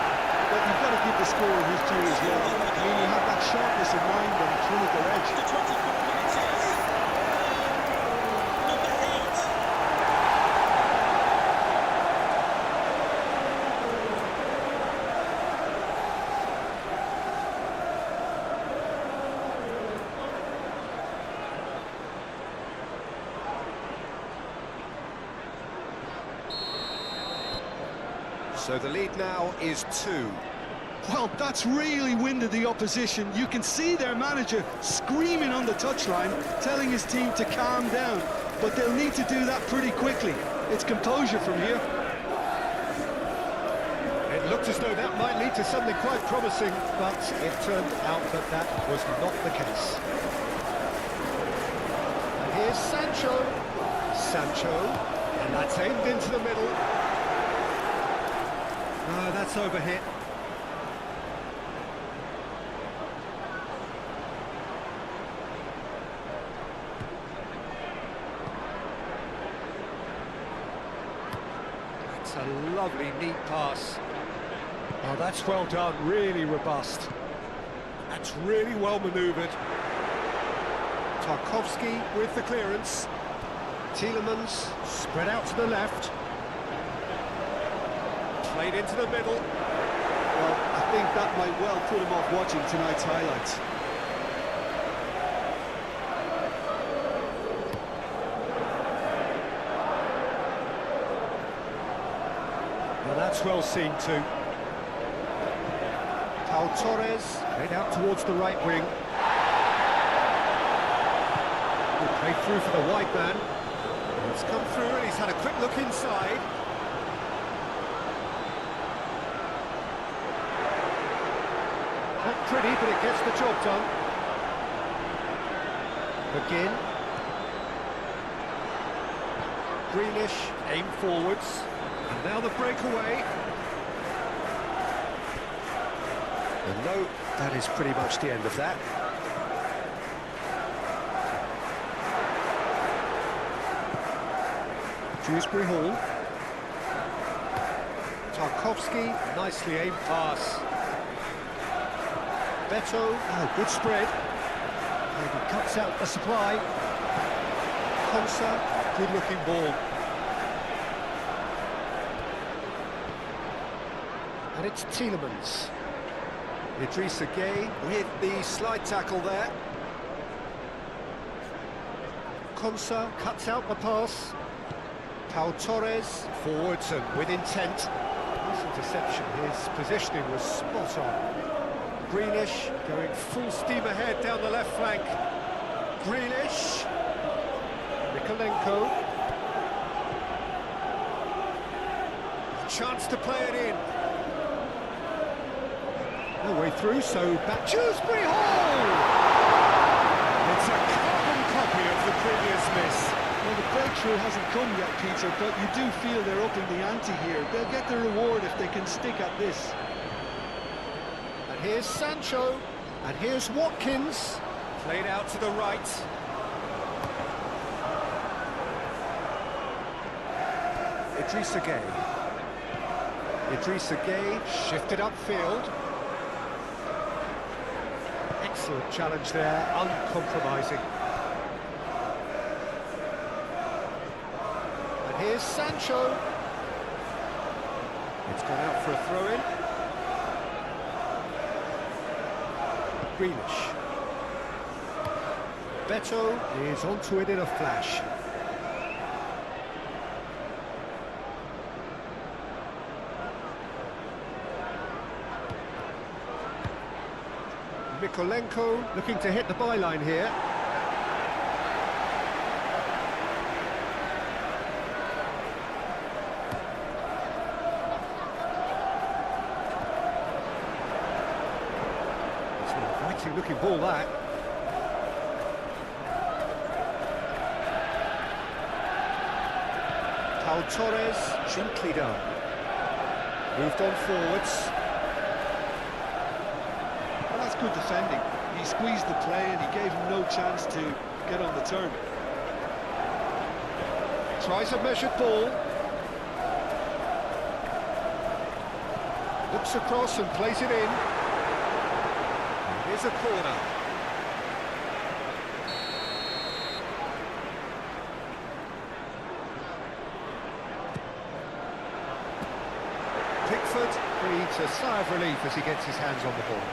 but you've got to give the scorer his due as well. I mean, he had that sharpness of mind and clinical edge. After 24 minutes, number 8. So the lead now is 2. Well, that's really winded the opposition. You can see their manager screaming on the touchline, telling his team to calm down, but they'll need to do that pretty quickly. It's composure from here. It looked as though that might lead to something quite promising, but it turned out that that was not the case. And here's Sancho. Sancho, and that's aimed into the middle. No, that's overhit. That's a lovely, neat pass. Oh, that's well done, really robust. That's really well manoeuvred. Tarkowski with the clearance. Tielemans spread out to the left. Played into the middle. Well, I think that might well put him off watching tonight's highlights. Well, that's well seen too. Pau Torres played out towards the right wing. Good play through for the wide man. It's come through and he's had a quick look inside. Not pretty, but it gets the job done. McGinn. Grealish, aim forwards. And now the breakaway. And no, that is pretty much the end of that. Dewsbury Hall. Tarkovsky, nicely aimed pass. Beto, good spread. And he cuts out the supply. Konsa, good-looking ball. And it's Tielemans. Idrissa Gueye with the slide tackle there. Konsa cuts out the pass. Pau Torres forwards and with intent. Nice interception. His positioning was spot on. Grealish going full steam ahead down the left flank. Grealish. Mikolenko. A chance to play it in. No way through, so back Dewsbury Hall! It's a carbon copy of the previous miss. Well, the breakthrough hasn't come yet, Peter, but you do feel they're upping the ante here. They'll get the reward if they can stick at this. And here's Sancho, and here's Watkins. Played out to the right. Idrissa Gueye. Idrissa Gueye shifted upfield. Excellent challenge there, uncompromising. And here's Sancho. It's gone out for a throw-in. Grealish. Beto is onto it in a flash. Mikolenko looking to hit the byline here. It's an inviting looking ball, that. Pau Torres, gently done. Moved on forwards. Good defending. He squeezed the play and he gave him no chance to get on the turn. Tries a measured ball. Looks across and plays it in. Here's a corner. Pickford breathes a sigh of relief as he gets his hands on the ball.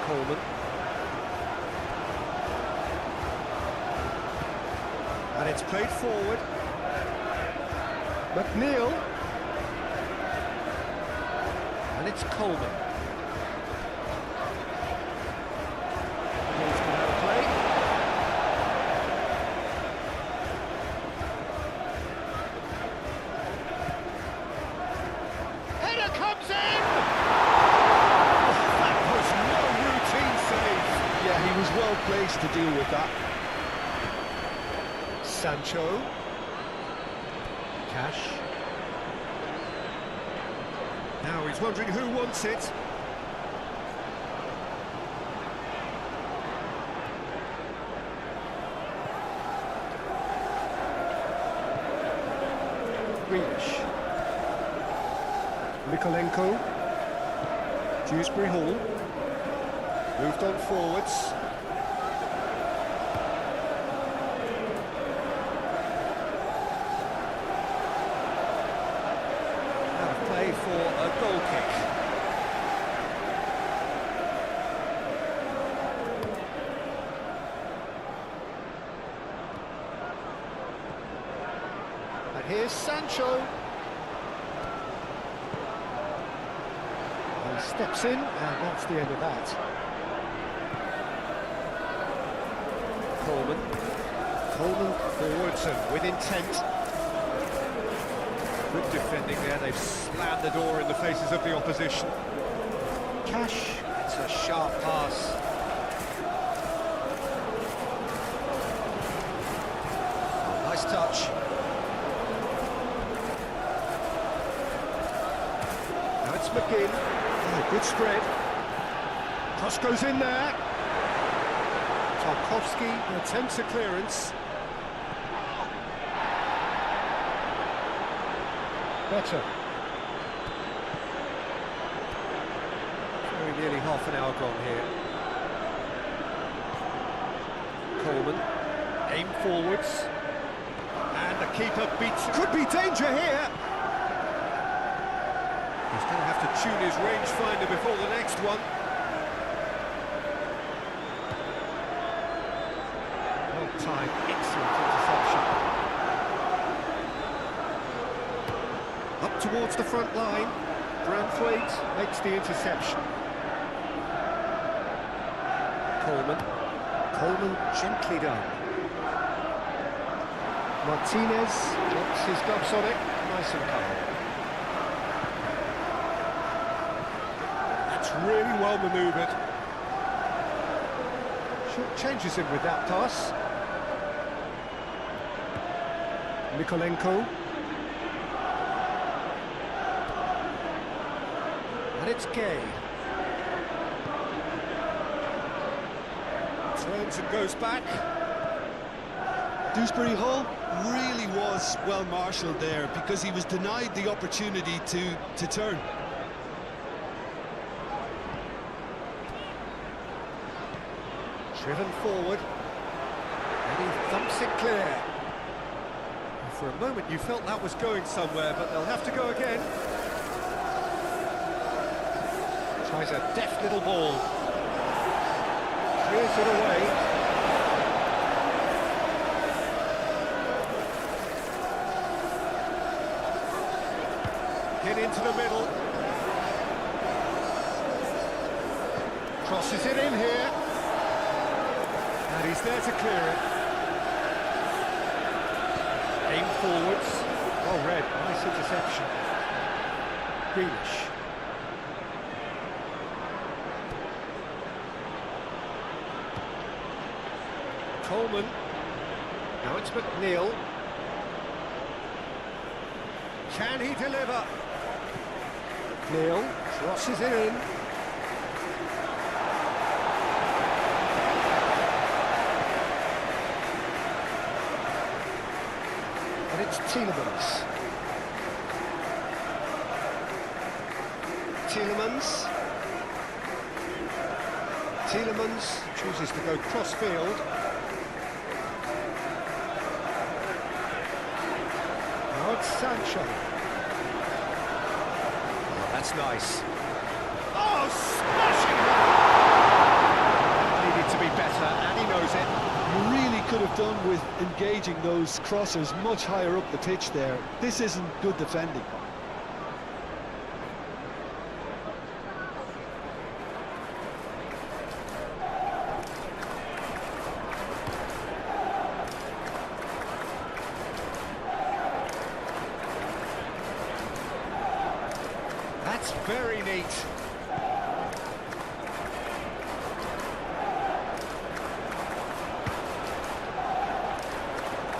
Coleman. And it's played forward. McNeil. And it's Coleman. Ball's gone out of play. Header comes in! Yeah, he was well placed to deal with that. Sancho. Cash. Now he's wondering who wants it. Grealish. Mikolenko. Dewsbury Hall. Moved on forwards. Out of play for a goal kick. And here's Sancho. He steps in, and that's the end of that. Coleman forwards and with intent. Good defending there, they've slammed the door in the faces of the opposition. Cash, it's a sharp pass. Oh, nice touch. Now it's McGinn. Oh, good spread. Cross goes in there. Tarkowski attempts a clearance. Better. Very nearly half an hour gone here. Coleman, aim forwards. And the keeper beats... Could be danger here! He's going to have to tune his rangefinder before the next one. Well timed, excellent interception. Up towards the front line. Branthwaite makes the interception. Coleman gently done. Martinez drops his gloves on it, nice and calm. That's really well manoeuvred. Short changes him with that pass. Mikolenko. And it's Gay. Turns and goes back. Dewsbury Hall really was well marshalled there because he was denied the opportunity to turn. Driven forward, and he thumps it clear. For a moment you felt that was going somewhere, but they'll have to go again. Tries a deft little ball. Clears it away. Hit into the middle. Crosses it in here. And he's there to clear it. Aim forwards. Well read, nice interception. Grealish. Coleman. Now it's McNeil. Can he deliver? McNeil crosses it in. And it's Tielemans. Tielemans chooses to go cross-field. Now it's Sancho. Oh, that's nice. Oh, smashing it! Needed to be better, and he knows it. You really could have done with engaging those crossers much higher up the pitch there. This isn't good defending. That's very neat.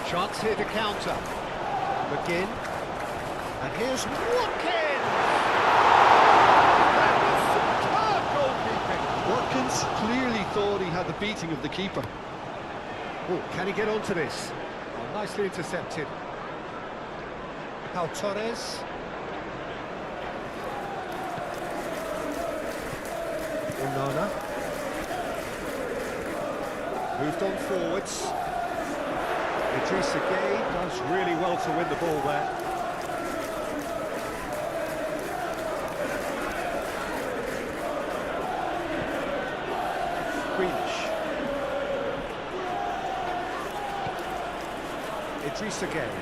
Chance here to counter. McGinn. And here's Watkins! That was superb goalkeeping! Watkins clearly thought he had the beating of the keeper. Oh, can he get onto this? Oh, nicely intercepted. Pau Torres. Onana. Moved on forwards. Idrissa Gueye does really well to win the ball there. Grealish. Idrissa Gueye.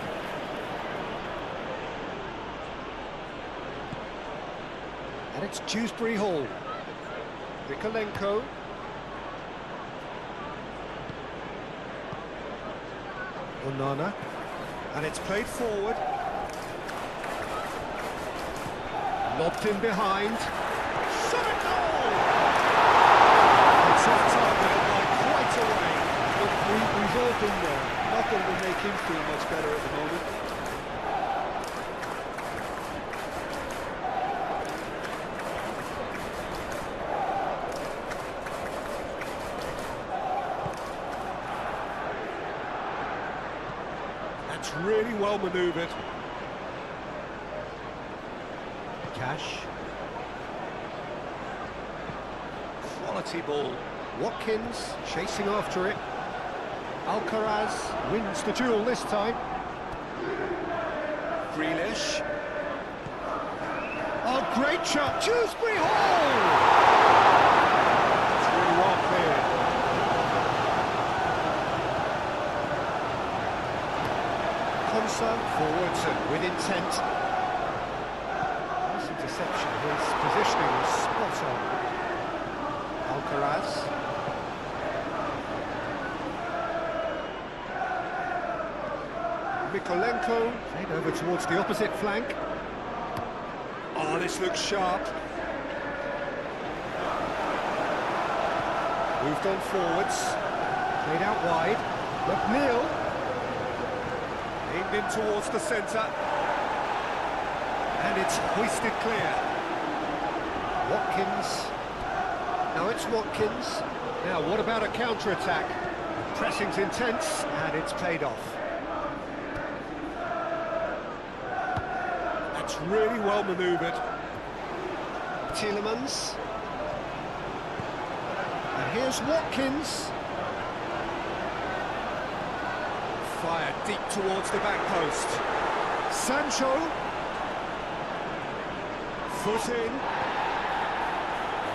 And it's Dewsbury Hall. Mikolenko. Onana. And it's played forward. Lobbed in behind. Shot a goal! It's off target by quite a way. Look, we've all been there. Nothing will make him feel much better at the moment. That's really well manoeuvred. Cash. Quality ball. Watkins chasing after it. Alcaraz wins the duel this time. Grealish. Oh, great shot! Dewsbury Hall! It's really well cleared. Konsa forwards and with intent. Nice interception. His positioning was spot on. Alcaraz. Mikolenko, played over towards the opposite flank. Oh, this looks sharp. Moved on forwards. Played out wide. McNeil. Aimed in towards the centre. And it's hoisted clear. Watkins. Now it's Watkins. Now what about a counter-attack? Pressing's intense, and it's paid off. Really well manoeuvred. Tielemans. And here's Watkins. Fired deep towards the back post. Sancho. Foot in.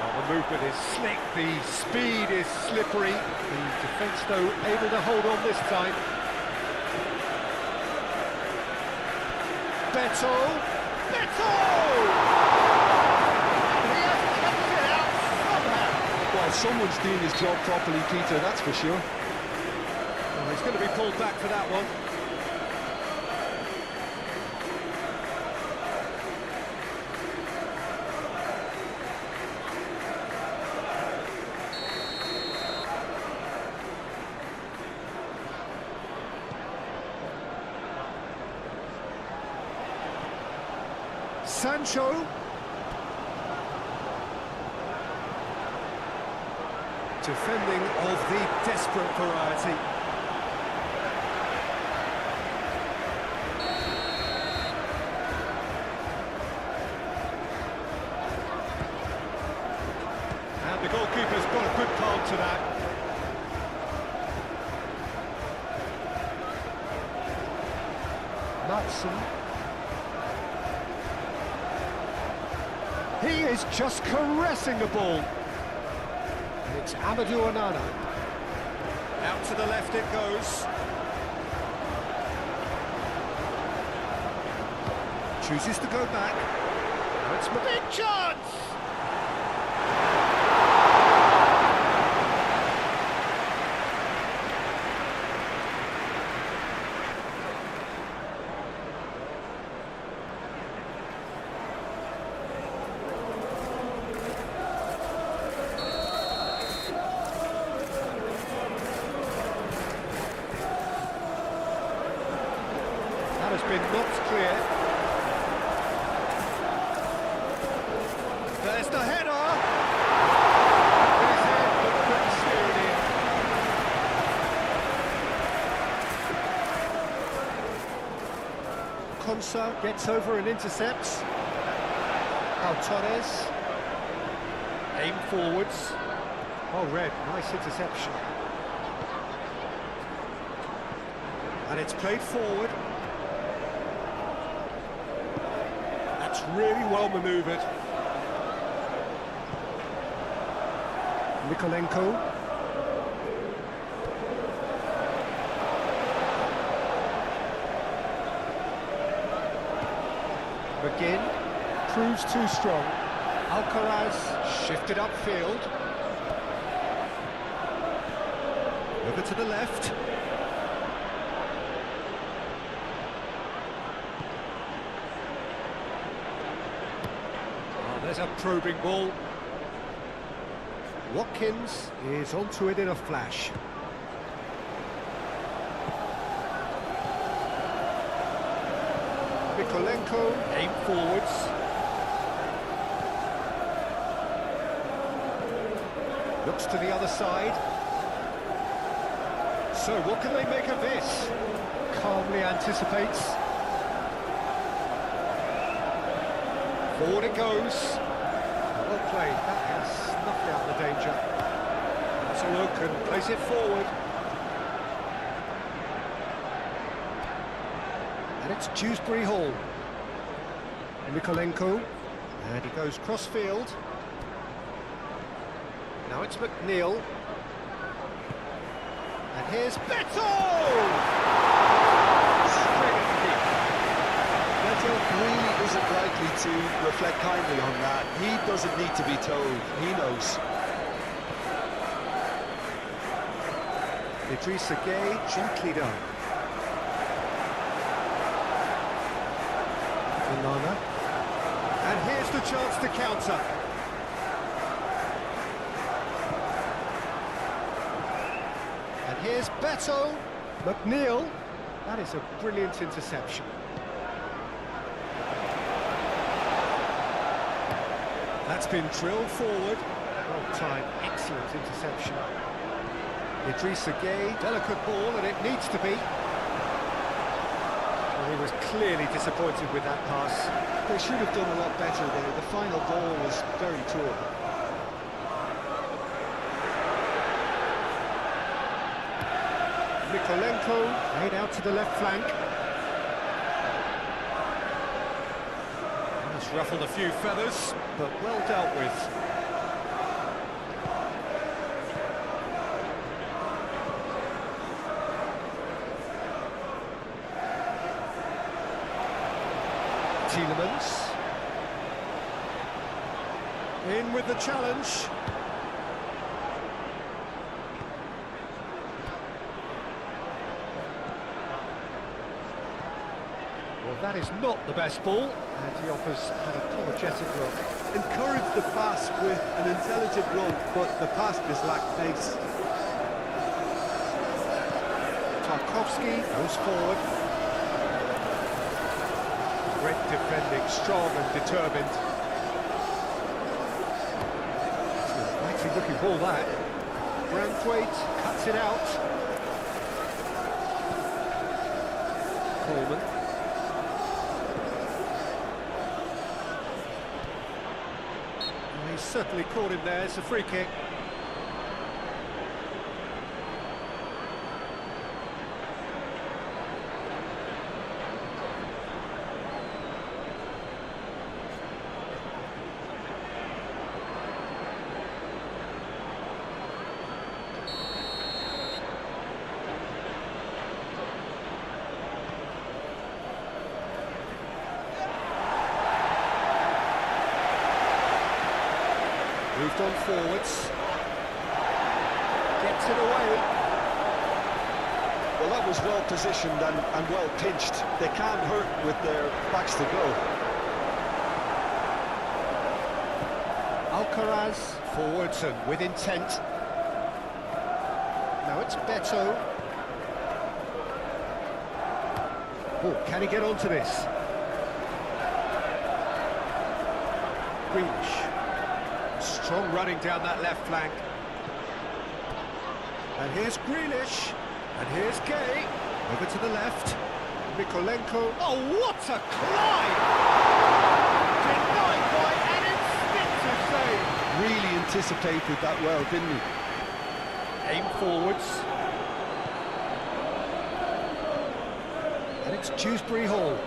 Oh, the movement is slick, the speed is slippery. The defence, though, able to hold on this time. Beto. Well, someone's doing his job properly, Peter, that's for sure. Well, he's going to be pulled back for that one. Sancho. Defending of the desperate variety. And the goalkeeper's got a good palm to that. Matson. He is just caressing the ball. It's Amadou Onana. Out to the left it goes. Chooses to go back. Now it's a big chance! Has been knocked clear. There's the header! His head, but couldn't steer it in. Konsa gets over and intercepts. Torres. Aim forwards. Oh, red, nice interception. And it's played forward. Really well manoeuvred. Mikolenko. McGinn proves too strong. Alcaraz shifted upfield. Over to the left. There's a probing ball. Watkins is onto it in a flash. Mikolenko, aim forwards. Looks to the other side. So what can they make of this? Calmly anticipates. Forward it goes. Well played, that has snuffed out the danger. That's a look and plays it forward. And it's Dewsbury Hall. Mikolenko, and he goes cross-field. Now it's McNeil. And here's Beto! Straight at the kick. Beto really isn't likely to reflect kindly on that. He doesn't need to be told, he knows. Idrissa Gueye, gently done. Konami. And here's the chance to counter. And here's Beto. McNeil. That is a brilliant interception. That's been drilled forward. Well timed, excellent interception. Idrissa Gueye, delicate ball, and it needs to be. Well, he was clearly disappointed with that pass. They should have done a lot better there. The final ball was very poor. Mikolenko, laid out to the left flank. That's ruffled a few feathers, but well dealt with. Tielemans. In with the challenge. Well, that is not the best ball, and he offers an apologetic look. Encouraged the pass with an intelligent run, but the pass just lacked pace. Tarkowski goes forward. Great defending, strong and determined. It's a mighty looking ball that. Branthwaite cuts it out. Coleman. Well, he's certainly caught him there, it's a free kick. Moved on forwards. Gets it away. Well, that was well positioned and well pinched. They can't hurt with their backs to go. Alcaraz forwards and with intent. Now it's Beto. Oh, can he get onto this? Grealish. Strong running down that left flank. And here's Grealish. And here's Gueye. Over to the left. Mikolenko. Oh, what a climb! Denied by an instinctive save. Really anticipated that well, didn't he? Aim forwards. And it's Dewsbury Hall.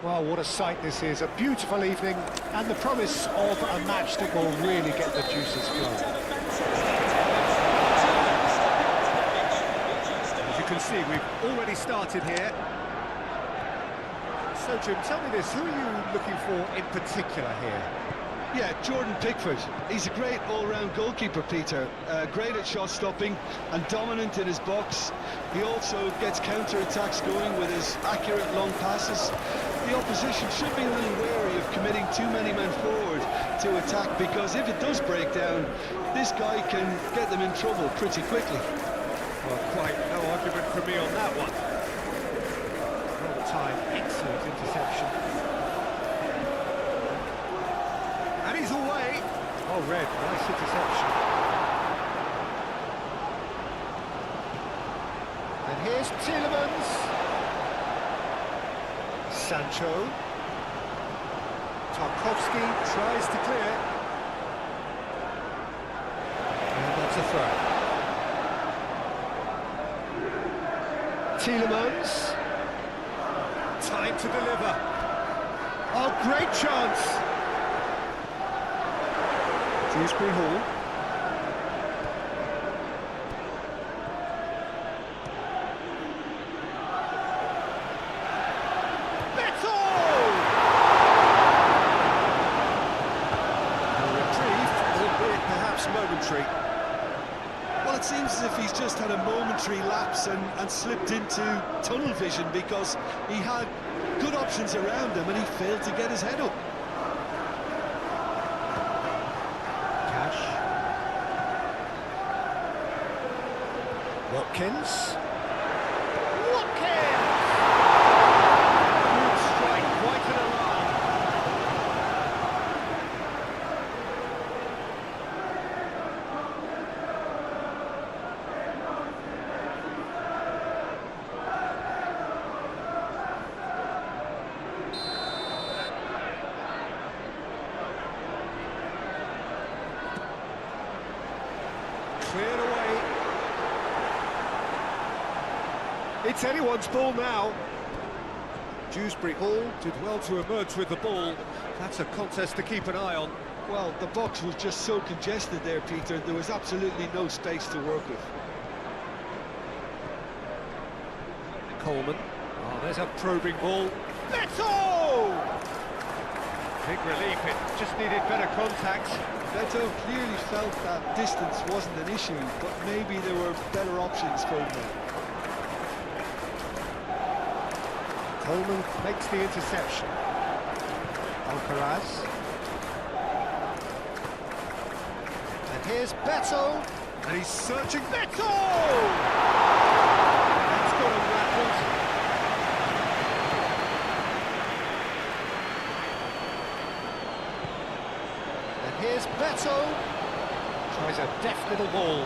Well, what a sight this is. A beautiful evening and the promise of a match that will really get the juices flowing. As you can see, we've already started here. So, Jim, tell me this, who are you looking for in particular here? Yeah, Jordan Pickford. He's a great all-round goalkeeper, Peter. Great at shot stopping and dominant in his box. He also gets counter-attacks going with his accurate long passes. The opposition should be a little wary of committing too many men forward to attack, because if it does break down, this guy can get them in trouble pretty quickly. Well, quite no argument from me on that one. Well timed, excellent interception. And he's away. Oh, Red, nice interception. And here's Tielemans. Sancho. Tarkowski tries to clear. And that's a throw. Tielemans. Time to deliver. Oh, great chance. Dewsbury Hall. Beto! Retrieved, albeit perhaps momentary. Well, it seems as if he's just had a momentary lapse and slipped into tunnel vision, because he had good options around him and he failed to get his head up. Watkins. Watkins! Good strike, quite an alarm. Cleared away. It's anyone's ball now. Dewsbury Hall did well to emerge with the ball. That's a contest to keep an eye on. Well, the box was just so congested there, Peter. There was absolutely no space to work with. Coleman. Oh, there's a probing ball. Beto! Big relief, it just needed better contact. Beto clearly felt that distance wasn't an issue, but maybe there were better options for him there. Coleman makes the interception. Alcaraz. And here's Beto. And he's searching. Beto! That's got him rattled. And here's Beto. Tries a deft little ball.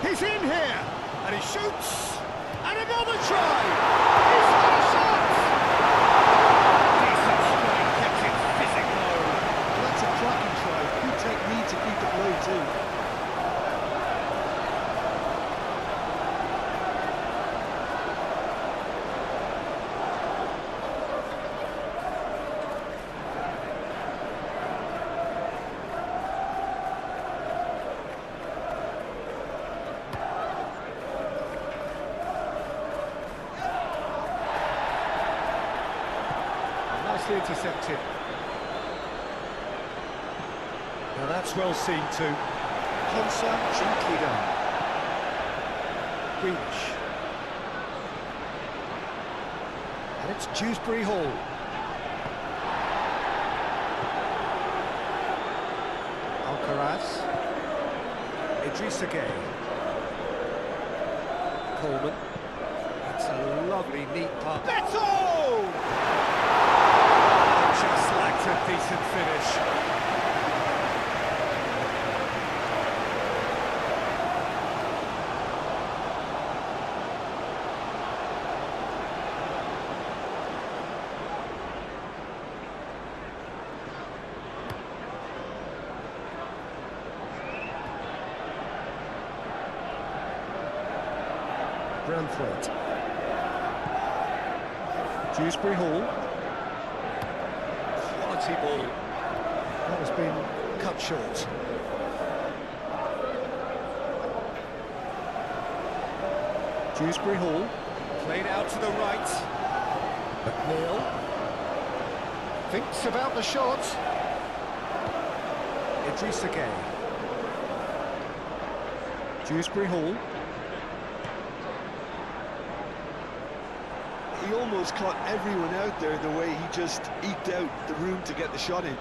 He's in here. And he shoots. And another try. He's got a shot. Technique to keep it low too. Nicely intercepted. Now that's well seen too. Konsa gently down. Greenish. And it's Dewsbury Hall. Alcaraz. Idrissa Gueye. Coleman. That's a lovely, neat pass. Beto! Just lacked a decent finish. Branthwaite. Dewsbury Hall. Quality ball. That has been cut short. Dewsbury Hall. Played out to the right. McNeil. Thinks about the shot. Dewsbury Hall. He almost caught everyone out there the way he just eked out the room to get the shot in.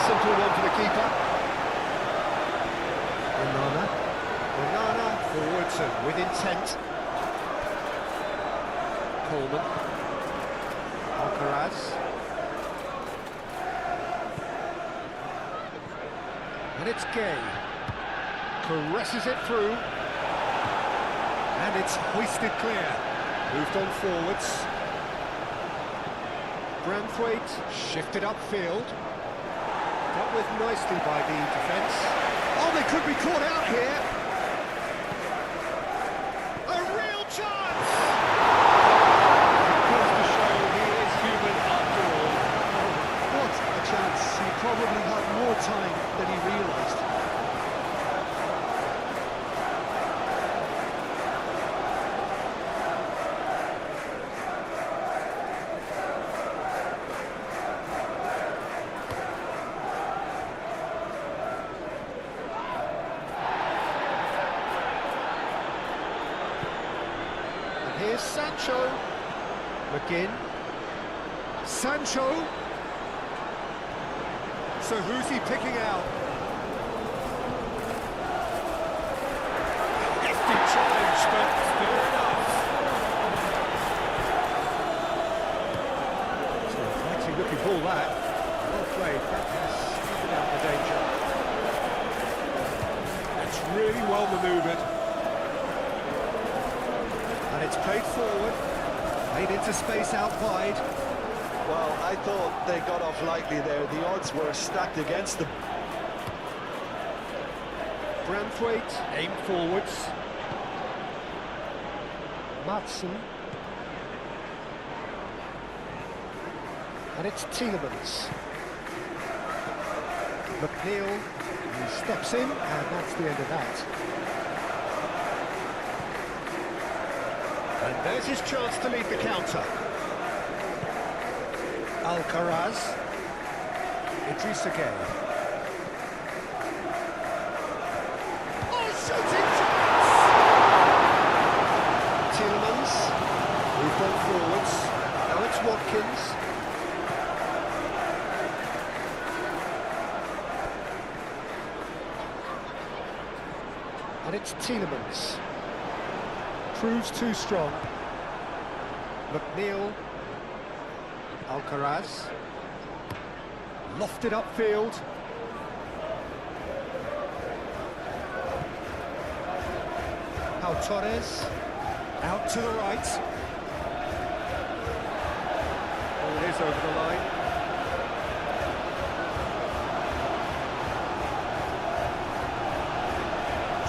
Simple one for the keeper. Onana forwards and with intent. Coleman. Alcaraz. And it's Gay. Caresses it through. And it's hoisted clear. Moved on forwards. Branthwaite shifted upfield. Dealt with nicely by the defence. Oh, they could be caught out here. A real chance! Goes to show he is human after all. What a chance. He probably had more time than he realised. Here's Sancho. McGinn. Sancho. So who's he picking out? Hefty challenge, but still enough. So fighting looking ball that. Well played. That has snuffed out the danger. It's really well manoeuvred. And it's played forward, made into space out wide. Well, I thought they got off lightly there. The odds were stacked against them. Branthwaite, aim forwards. Matson. And it's Tielemans. McNeil, he steps in, and that's the end of that. And there's his chance to lead the counter. Alcaraz. Idrissa Gueye. Oh, shooting chance! Tielemans. Moved on forwards. Now it's Watkins. And it's Tielemans. Proves too strong. McNeil. Alcaraz. Lofted upfield. Pau Torres. Out to the right. Oh, it is over the line.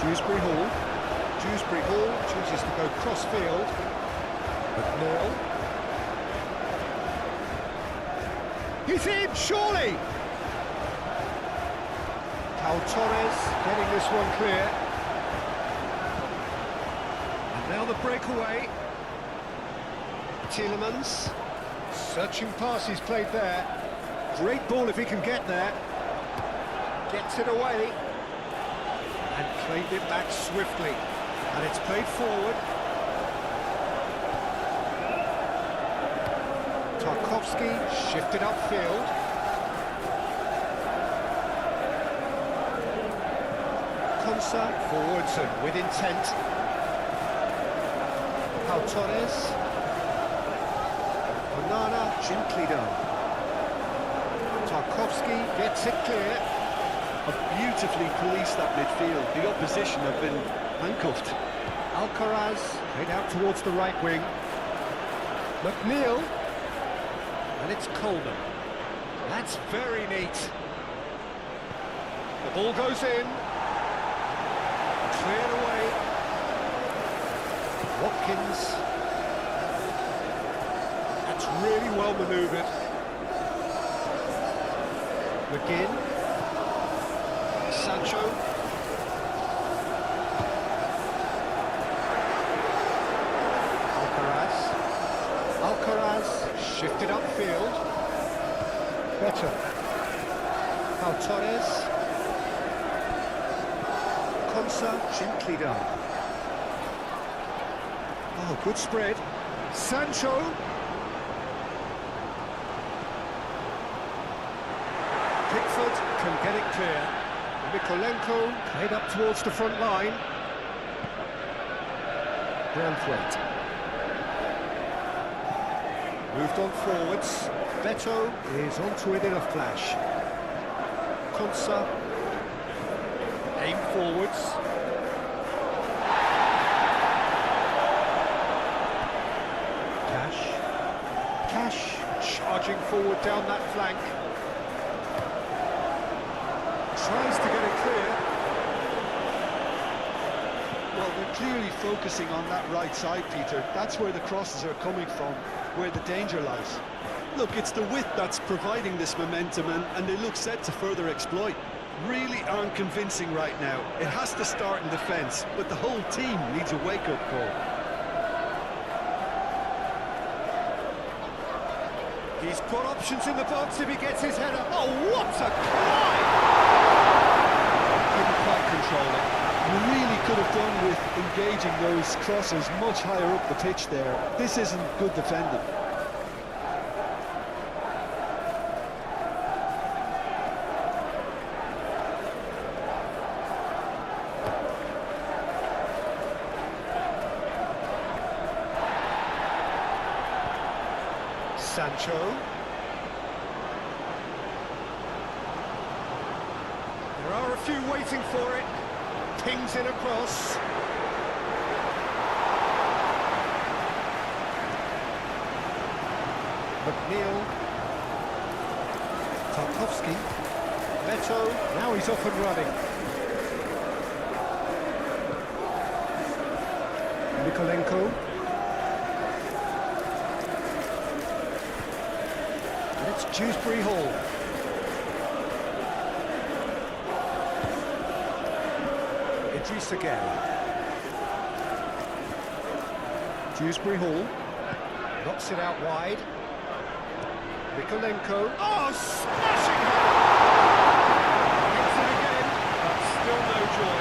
Dewsbury Hall. Dewsbury Hall chooses to go cross-field. McNeil. He's in, surely! Pau Torres getting this one clear. And now the breakaway. Tielemans. Searching pass he's played there. Great ball if he can get there. Gets it away. And claimed it back swiftly. And it's played forward. Tarkowski shifted upfield. Konsa forwards and with intent. Pau Torres. Onana gently done. Tarkowski gets it clear. Beautifully policed that midfield. The opposition have been handcuffed. Alcaraz played out towards the right wing. McNeil. And it's Coleman. That's very neat. The ball goes in. Cleared away. Watkins. That's really well manoeuvred. McGinn. Sancho. Alcaraz shifted upfield. Better. Pau Torres. Konsa, gently done. Oh, good spread. Sancho. Pickford can get it clear. Mykolenko played up towards the front line. Branthwaite. Moved on forwards. Beto is onto it in a flash. Konsa. Aim forwards. Cash charging forward down that flank. Tries to get it clear. Well, they're clearly focusing on that right side, Peter. That's where the crosses are coming from, where the danger lies. Look, it's the width that's providing this momentum, and they look set to further exploit. Really aren't convincing right now. It has to start in defence, but the whole team needs a wake-up call. He's got options in the box if he gets his header. Oh, what a climb! Couldn't quite control it. You really could have done with engaging those crosses much higher up the pitch there. This isn't good defending. Sancho. There are a few waiting for it. Pings in across. McNeil. Tarkowski. Beto. Now he's off and running. Mykolenko. It's Dewsbury Hall. Idris again. Dewsbury Hall. Knocks it out wide. Mykolenko. Oh, smashing header! Hits it again, but still no joy.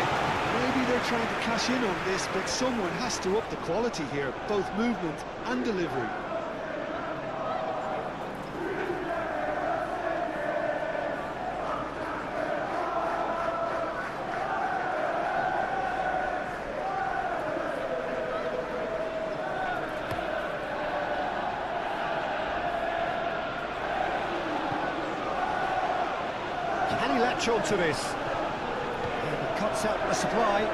Maybe they're trying to cash in on this, but someone has to up the quality here, both movement and delivery. Can he latch on to this? And he cuts out the supply.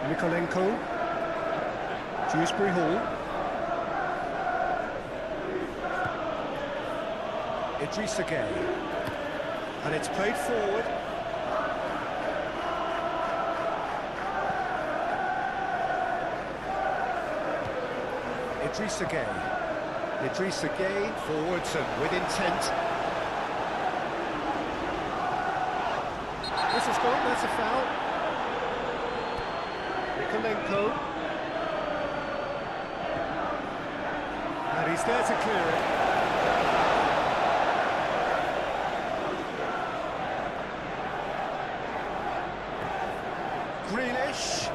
Mykolenko. Dewsbury Hall. Idris again. And it's played forward. Idris again. Idris again, forwards and with intent. This has gone, that's a foul. Mykolenko. And he's there to clear it. Grealish.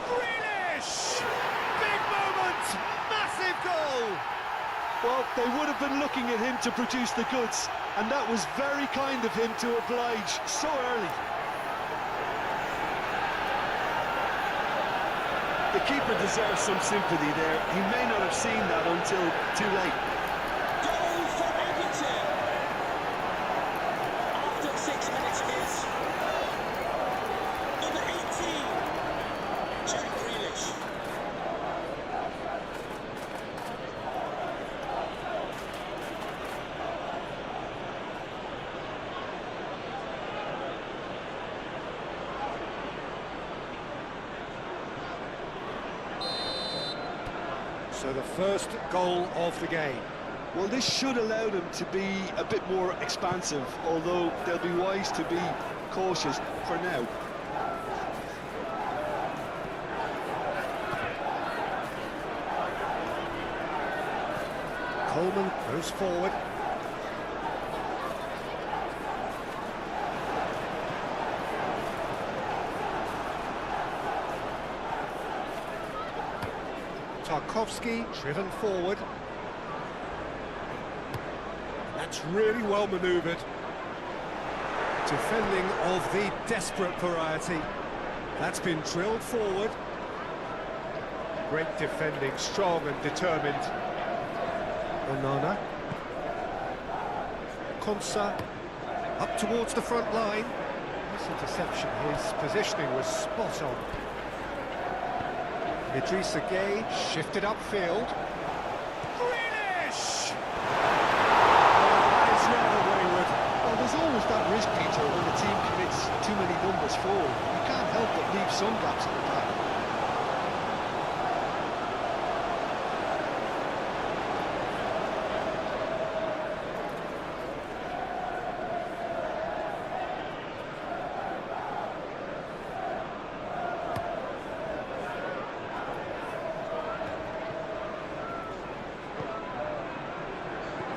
Grealish! Big moment! Massive goal! Well, they would have been looking at him to produce the goods, and that was very kind of him to oblige so early. The keeper deserves some sympathy there. He may not have seen that until too late. Goal for Everton. After 6 minutes is number 18, Jack Grealish. So the first goal of the game. Well, this should allow them to be a bit more expansive, although they'll be wise to be cautious for now. Coleman goes forward. Tarkowski driven forward. That's really well manoeuvred. Defending of the desperate variety. That's been drilled forward. Great defending, strong and determined. Onana. Konsa up towards the front line. This interception, his positioning was spot on. Idrissa Gueye shifted upfield. Grealish! That is rather wayward. Well, there's always that risk, Peter, when the team commits too many numbers forward. You can't help but leave some gaps in the pack.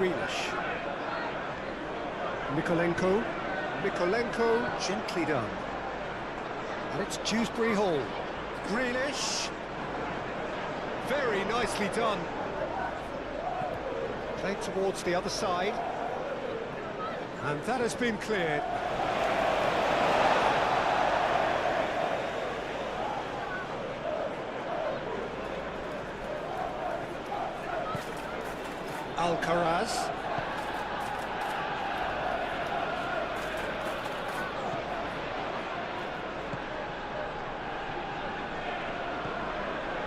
Grealish. Mikolenko, gently done. And it's Dewsbury Hall. Grealish. Very nicely done. Played towards the other side. And that has been cleared. Alcaraz.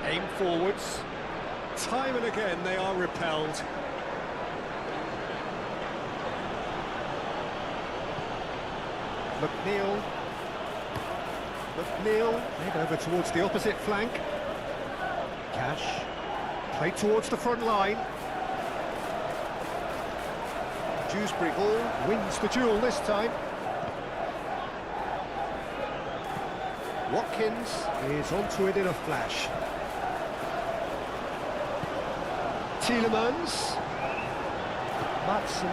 Aim forwards. Time and again they are repelled. McNeil made over towards the opposite flank. Cash played towards the front line. Dewsbury Hall wins the duel this time. Watkins is onto it in a flash. Tielemans. Matson.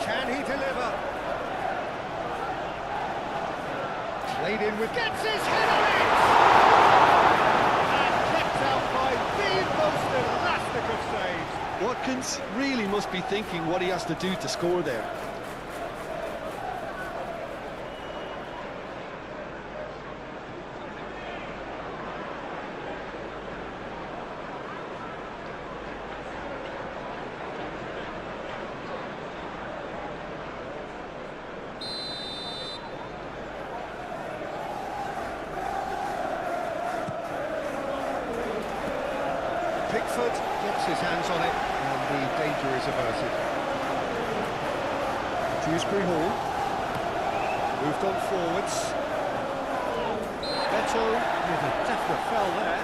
Can he deliver? Played in with... Gets his head on it! And kept out by the most elastic of saves. Watkins really must be thinking what he has to do to score there. Pickford gets his hands on it and the danger is averted. Dewsbury Hall moved on forwards. Beto with a definite foul there.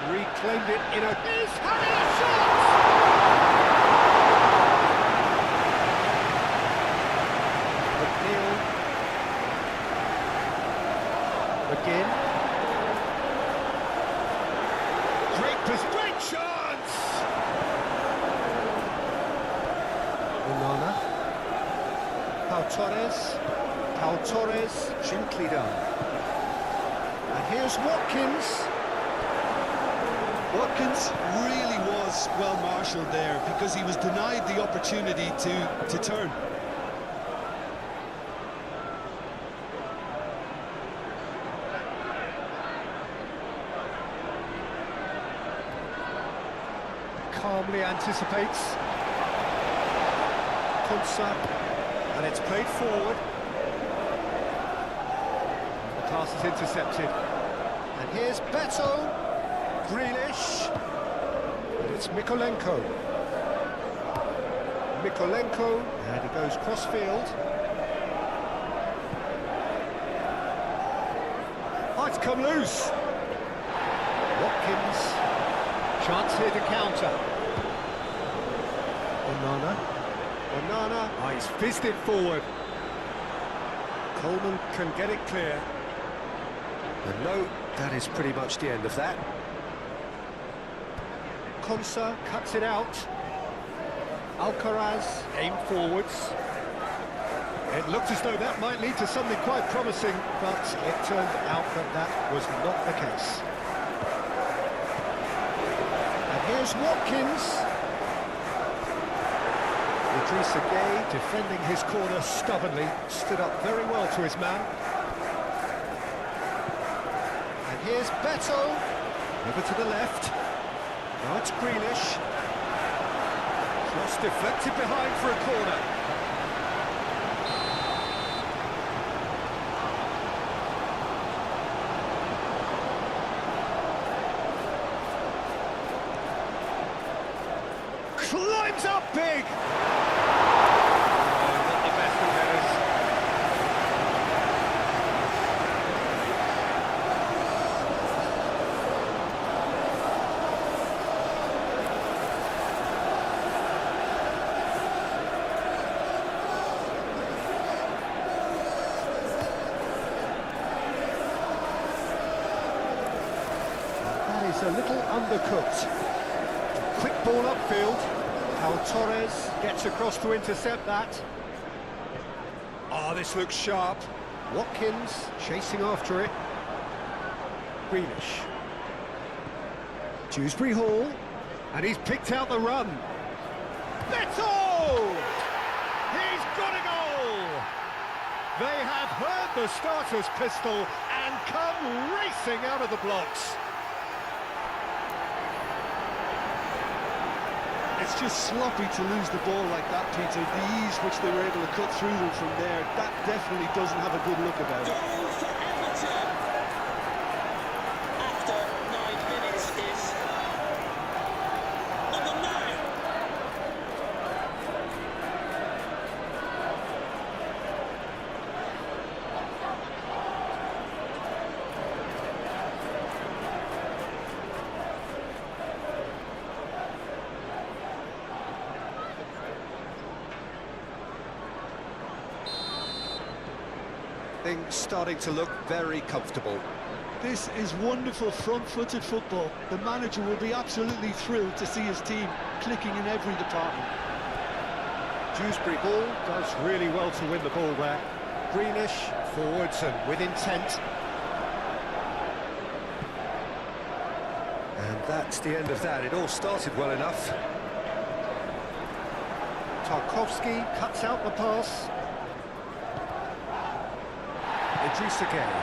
Reclaimed it in a... He's having a shot! McNeil. Again. Great chance! Onana. Pau Torres, gently done. And here's Watkins. Watkins really was well marshalled there because he was denied the opportunity to turn. probably anticipates. Konsa, and it's played forward. The pass is intercepted. And here's Beto, Grealish, and it's Mikolenko. Mikolenko, and he goes cross-field. Oh, it's come loose. Watkins, chance here to counter. Onana, oh, he's fizzed it forward. Coleman can get it clear. And no, that is pretty much the end of that. Konsa cuts it out. Alcaraz aimed forwards. It looked as though that might lead to something quite promising, but it turned out that that was not the case. And here's Watkins. Idrissa Gueye, defending his corner stubbornly, stood up very well to his man. And here's Beto, over to the left. Now it's Grealish. Cross deflected behind for a corner. Climbs up big! Oh, not the best of headers. That is a little undercooked. Quick ball upfield. Torres gets across to intercept that. Oh, this looks sharp. Watkins chasing after it. Grealish. Dewsbury Hall, and he's picked out the run. Beto! He's got a goal! They have heard the starter's pistol and come racing out of the blocks. It's just sloppy to lose the ball like that, Peter. The ease which they were able to cut through them from there, that definitely doesn't have a good look about it. Goal for Everton. After 9 minutes is number 9. Things starting to look very comfortable. This is wonderful front-footed football. The manager will be absolutely thrilled to see his team clicking in every department. Dewsbury Hall does really well to win the ball there. Grealish forwards and with intent. And that's the end of that. It all started well enough. Tarkowski cuts out the pass. Idrissa Gueye.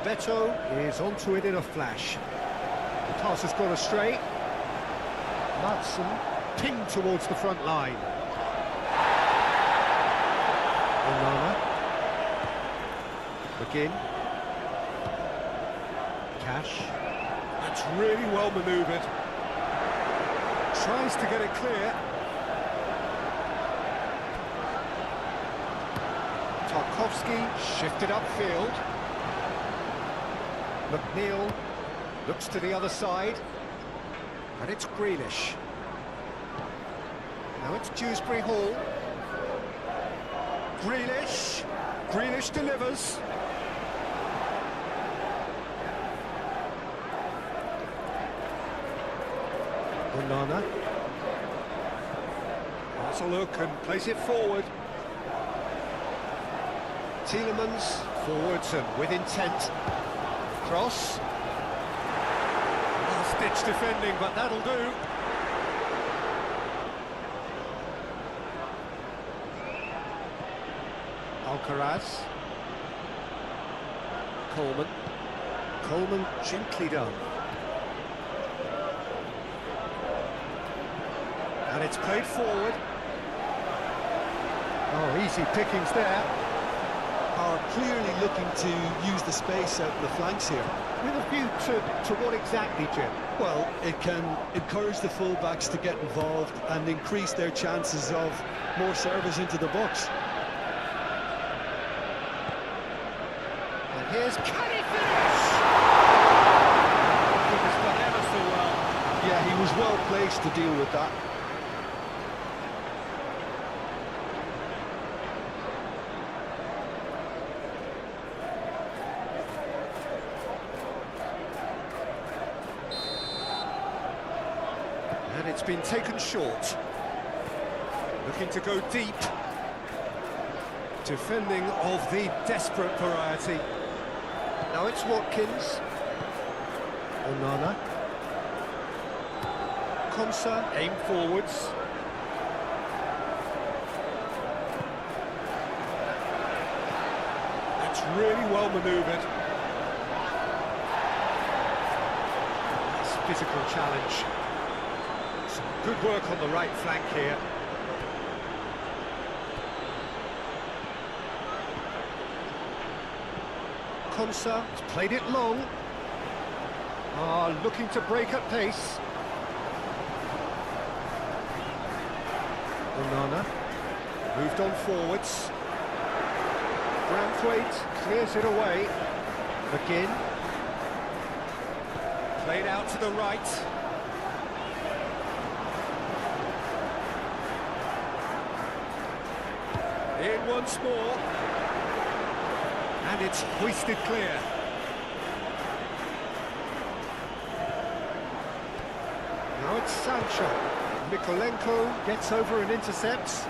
Beto is onto it in a flash. The pass has gone astray. Madsen pinged towards the front line. Onana. McGinn. Cash. That's really well manoeuvred. Tries to get it clear. Tarkowski shifted upfield. McNeil looks to the other side. And it's Grealish. Now it's Dewsbury Hall. Grealish. Grealish delivers. Onana. Has a look and plays it forward. Tielemans forwards and with intent. Cross. Last-ditch defending, but that'll do. Alcaraz. Coleman. Coleman gently done. it's played forward. Oh, easy pickings there. Are clearly looking to use the space out in the flanks here. With a view to what exactly, Jim? Well, it can encourage the fullbacks to get involved and increase their chances of more service into the box. And here's, can he finish? He's done ever so well. Yeah, he was well placed to deal with that. And it's been taken short. Looking to go deep. Defending of the desperate variety. Now it's Watkins. Onana. Konsa, aim forwards. That's really well manoeuvred. Nice physical challenge. Some good work on the right flank here. Konsa has played it long. Looking to break at pace. Onana moved on forwards. Branthwaite clears it away. McGinn played out to the right. In once more. And it's hoisted clear. Now it's Sancho. Mikolenko gets over and intercepts.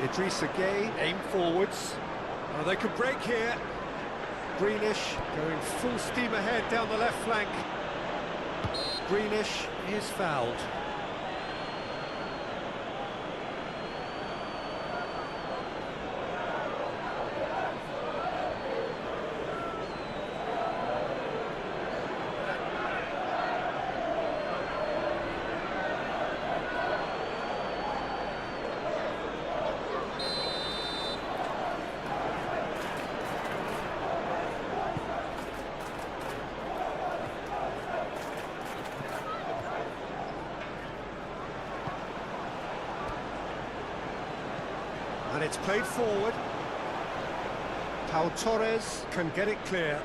Idrissa Gueye aim forwards. Oh, they could break here. Greenish going full steam ahead down the left flank. Greenish is fouled. And it's played forward. Pau Torres can get it clear.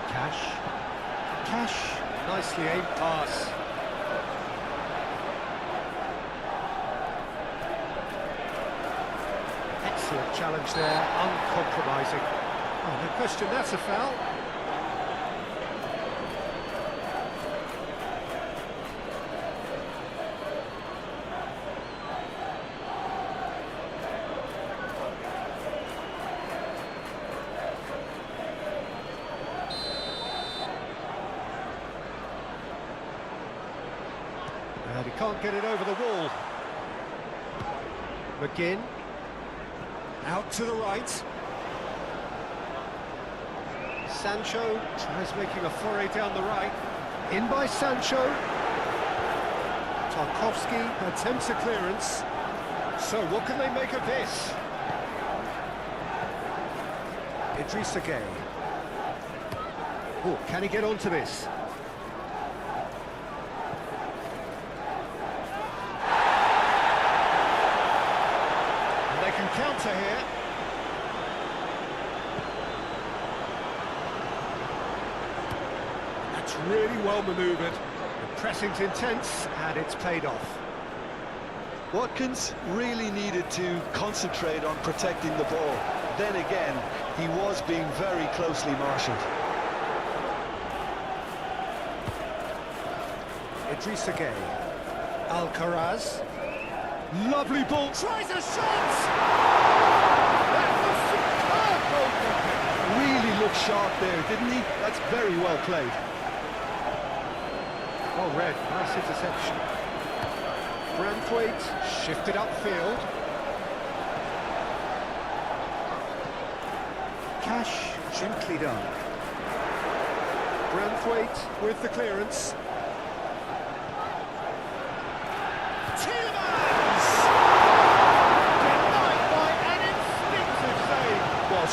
Cash, nicely aimed pass. Excellent challenge there, uncompromising. Oh, no question, that's a foul. And he can't get it over the wall. McGinn. Out to the right. Sancho tries making a foray down the right. In by Sancho. Tarkowski attempts a clearance. So what can they make of this? Idrissa Gueye. Oh, can he get onto this? Counter here. That's really well manoeuvred. The pressing's intense and it's paid off. Watkins really needed to concentrate on protecting the ball. Then again, he was being very closely marshalled. Idrissa Gueye. Alcaraz. Lovely ball, tries a shot! That was superb goalkeeping! Really looked sharp there, didn't he? That's very well played. Well read, nice interception. Branthwaite shifted upfield. Cash gently done. Branthwaite with the clearance.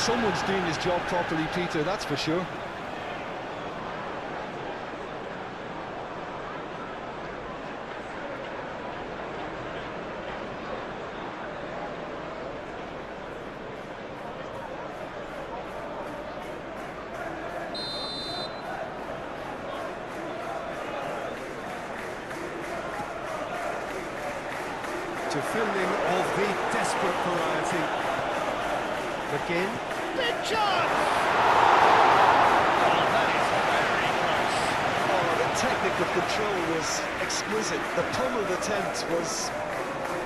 someone's doing his job properly, Peter, that's for sure. Defending of the desperate variety. McGinn. Big chance! Oh, that is very close. Oh, the technical control was exquisite. The pummeled attempt was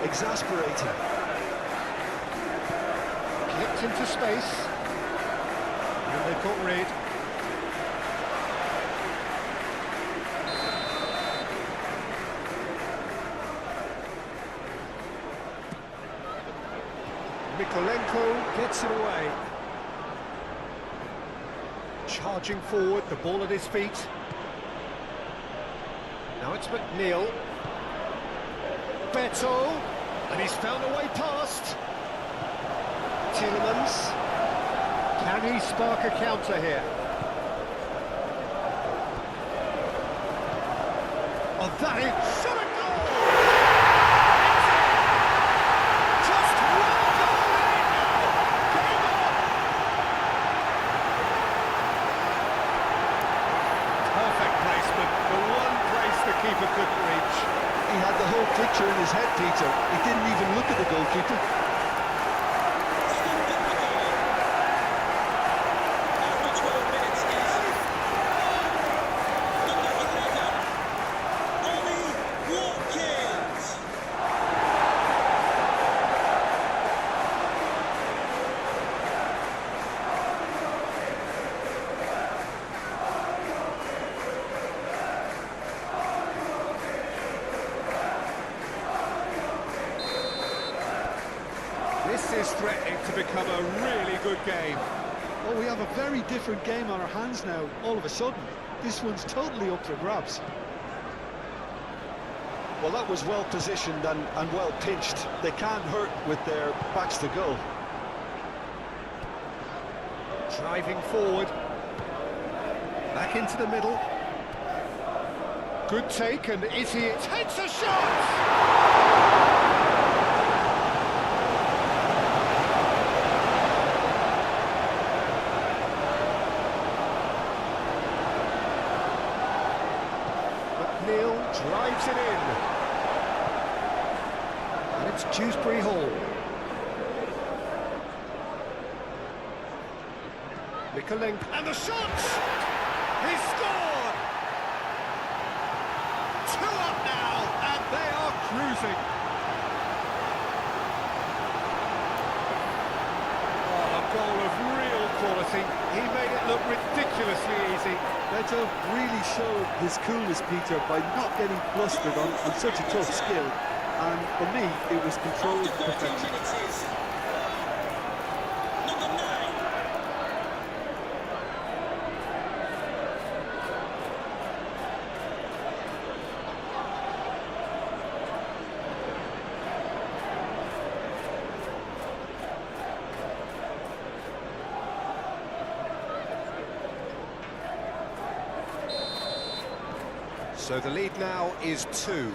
exasperating. Kicked into space. And they've got rid. Mikolenko gets it away. Charging forward, the ball at his feet. Now it's McNeil. Beto, and he's found a way past. Tielemans. Can he spark a counter here? Oh, that is shot a goal! Just one goal in now! Game on! Perfect placement, the one place the keeper couldn't reach. He had the whole picture in his head, Peter. He didn't even look at the goalkeeper. After 12 minutes is number 11, Ollie Watkins. This is threatening to become a really good game. Well, we have a very different game on our hands now, all of a sudden. This one's totally up for grabs. Well, that was well positioned and well pitched. They can't hurt with their backs to goal. Driving forward. Back into the middle. Good take, and is he? Takes a shot! McNeil drives it in. And it's Dewsbury Hall. Mikolenko, and the shot! He scored! 2 up now, and they are cruising. Oh, a goal of real quality. He made it look ridiculously easy. Beto really showed his coolness, Peter, by not getting flustered on such a tough skill. And for me, it was controlled After 13 perfection. minutes is number 9. So the lead now is 2.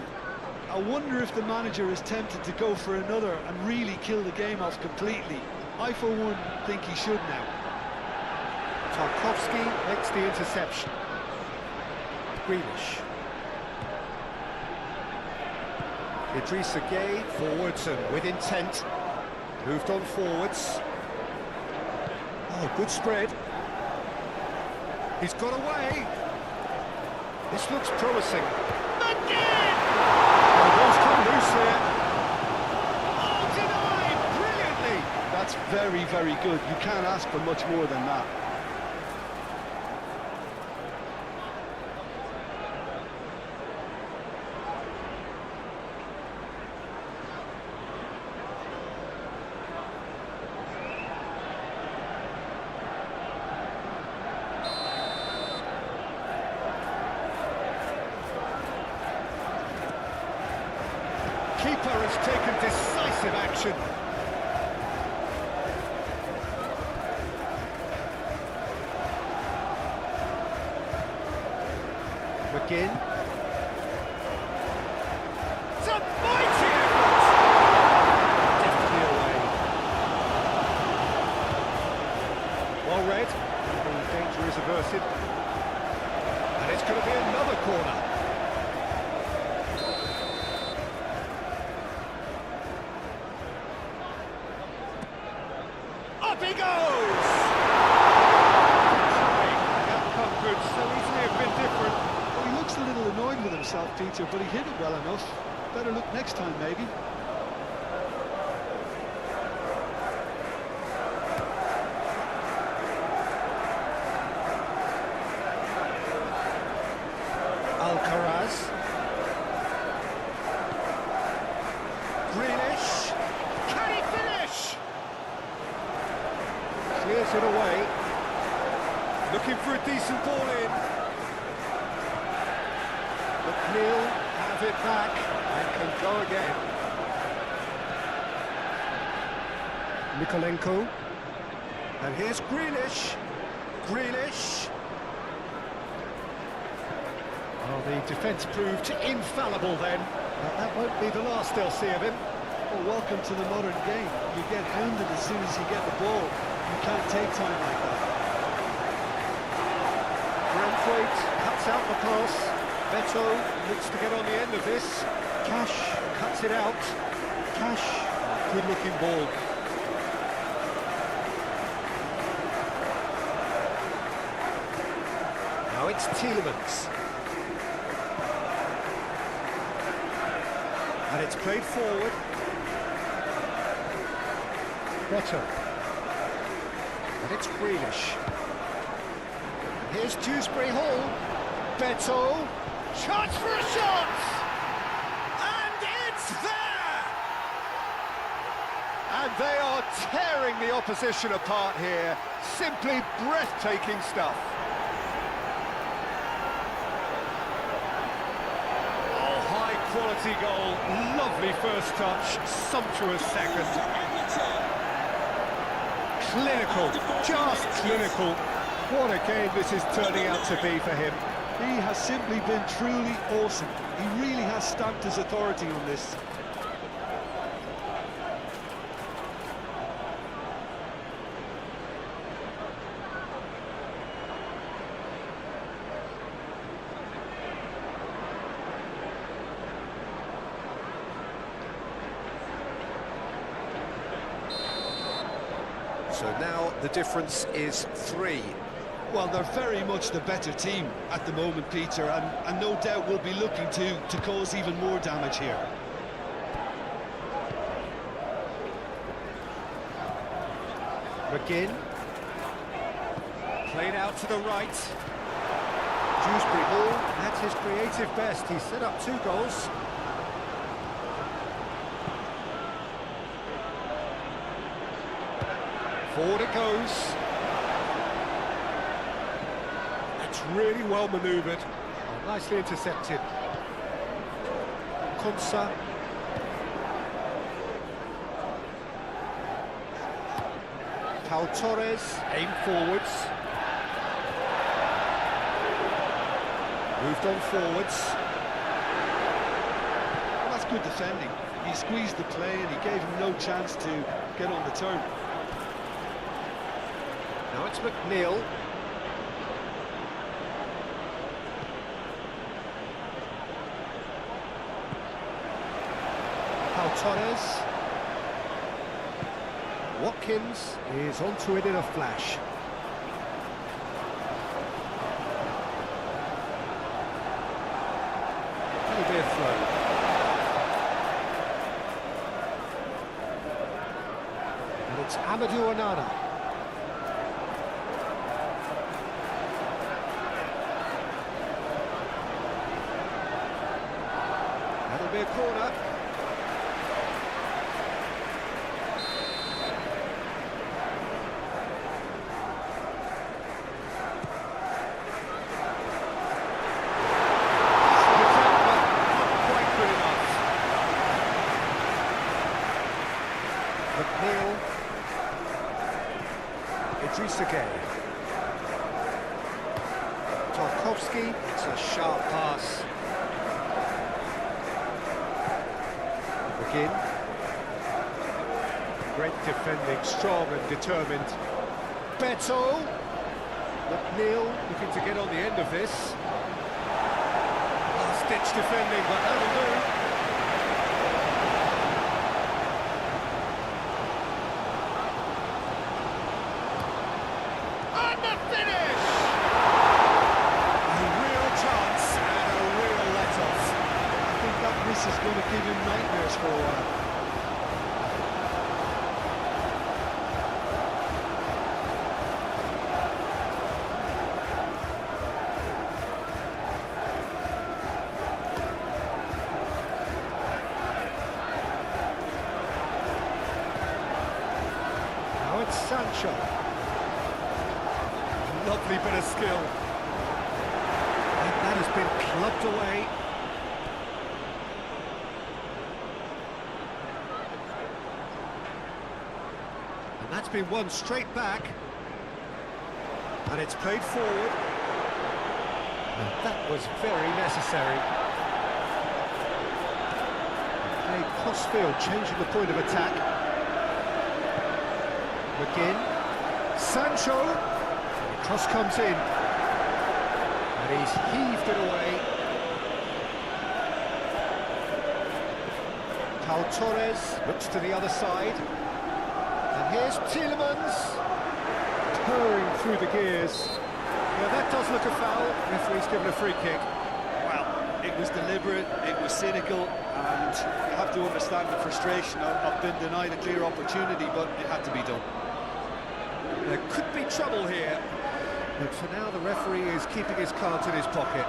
I wonder if the manager is tempted to go for another and really kill the game off completely. I, for one, think he should now. Tarkowski makes the interception. Grealish. Idrissa Gueye forwards and with intent. Moved on forwards. Oh, good spread. He's got away. This looks promising. McGinn! Oh, ball's come loose here. Oh, denied! Brilliantly! That's very, very good. You can't ask for much more than that. Keeper has taken decisive action. McGinn. It's a mighty effort! Deftly away. Well read. The danger is averted. And it's going to be another corner. Up he goes! The outcome could so easily have been different. Well, he looks a little annoyed with himself, Peter, but he hit it well enough. Better look next time, maybe. Alcaraz. Grealish. Can he finish? Clears it away. Looking for a decent ball in. McNeil have it back and can go again. Mikolenko. And here's Grealish. Grealish. Oh, the defence proved infallible then. But that won't be the last they'll see of him. Well, welcome to the modern game. You get hounded as soon as you get the ball. You can't take time like that. Braithwaite cuts out the pass. Beto looks to get on the end of this. Cash cuts it out. Cash, good-looking ball. Now it's Tielemans. And it's played forward. Beto. And it's Grealish. Here's Dewsbury Hall. Beto. Chance for a shot! And it's there! And they are tearing the opposition apart here. Simply breathtaking stuff. Oh, high-quality goal. Lovely first touch. Sumptuous second. Clinical. Just clinical. What a game this is turning out to be for him. He has simply been truly awesome. He really has stamped his authority on this. So now the difference is 3. Well, they're very much the better team at the moment, Peter, and no doubt will be looking to cause even more damage here. McGinn. Played out to the right. Dewsbury Hall at his creative best. He set up 2 goals. Forward it goes. That's really well manoeuvred. Oh, nicely intercepted. Konsa. Pau Torres, aim forwards. Moved on forwards. Well, that's good defending. He squeezed the play and he gave him no chance to get on the turn. Now it's McNeil. Pau Torres. Watkins is onto it in a flash. That'll be a throw. And it's Amadou Onana. That'll be a corner. McNeil. Idrissa Gueye. Tarkowski, it's a sharp pass. Begin. Great defending, strong and determined. Beto. McNeil looking to get on the end of this. Last-ditch defending, but that'll do. And the finish! A real chance and a real let-off. I think that miss is going to give him nightmares for a while. Sancho. Lovely bit of skill. And that has been clubbed away. And that's been won straight back. And it's played forward. And that was very necessary. Played cross-field, changing the point of attack. McGinn, Sancho, the cross comes in, and he's heaved it away. Pau Torres looks to the other side, and here's Tielemans, purring through the gears. Yeah, that does look a foul. Referee's given a free kick. Well, it was deliberate, it was cynical, and you have to understand the frustration of being denied a clear opportunity, but it had to be done. There could be trouble here, but for now the referee is keeping his cards in his pocket.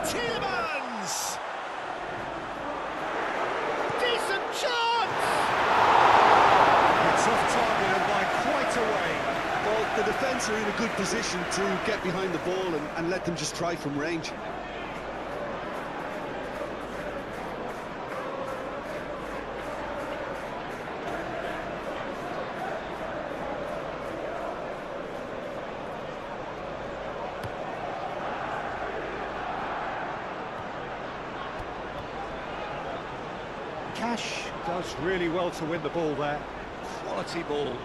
Tielemans! Decent chance! It's off target and by quite a way. Well, the defence are in a good position to get behind the ball and let them just try from range. Cash does really well to win the ball there. Quality ball.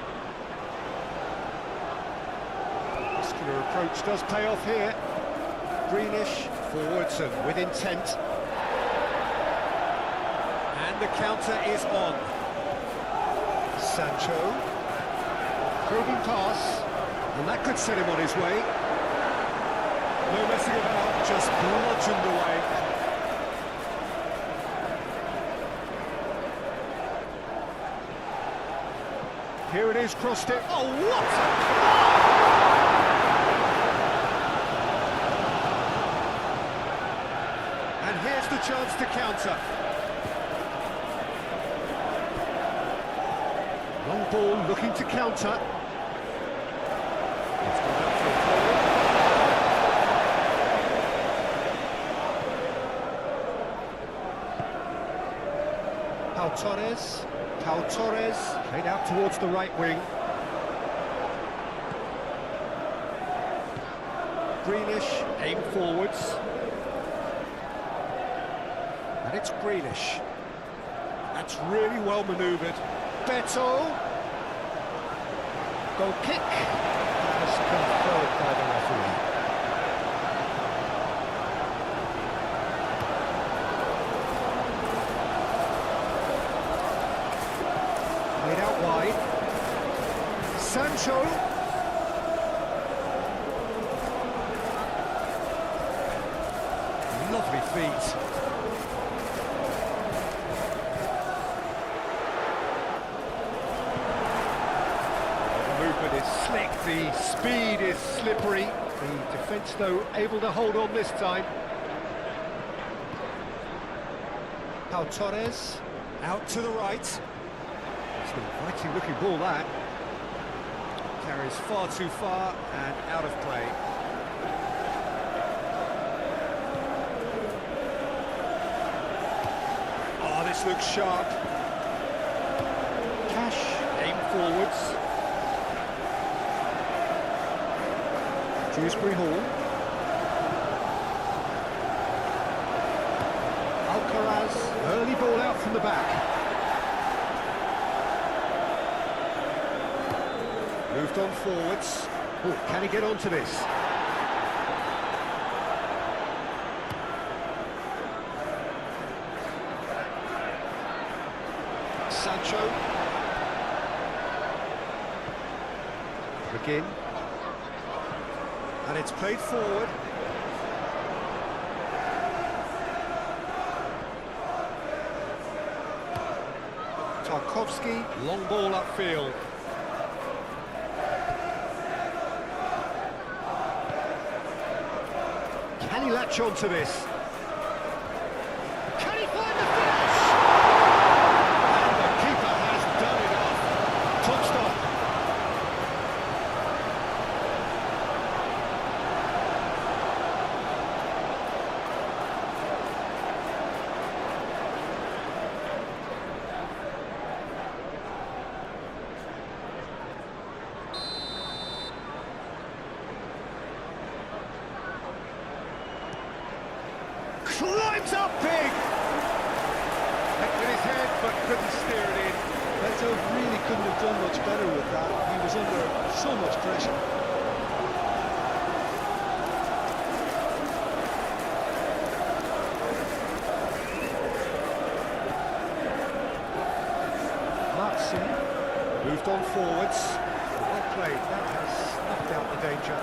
Muscular approach does pay off here. Greenish, forwards and with intent. And the counter is on. Sancho. Probing pass. And that could set him on his way. No messing about, just bludgeoned away. Here it is, crossed it. Oh, what a... And here's the chance to counter. Long ball looking to counter. It's gone up for a Pau Torres. Pau Torres, played out towards the right wing. Greenish, aim forwards. And it's Greenish. That's really well manoeuvred. Beto. Goal kick. As confirmed by the referee. Played out wide. Sancho. Lovely feet. The movement is slick, the speed is slippery. The defence, though, able to hold on this time. Pau Torres, out to the right. It's an inviting looking ball, that. Carries far too far and out of play. this looks sharp. Cash, aim forwards. Dewsbury Hall. Early ball out from the back. Moved on forwards. Oh, can he get onto this? Sancho. McGinn. And it's played forward. Tarkowski, long ball upfield. Can he latch onto this? Can he find the finish? And the keeper has done it off. Top stop. Climbs up big! Hit with his head, but couldn't steer it in. Beto really couldn't have done much better with that. He was under so much pressure. Martin moved on forwards. Well played, that has snuffed out the danger.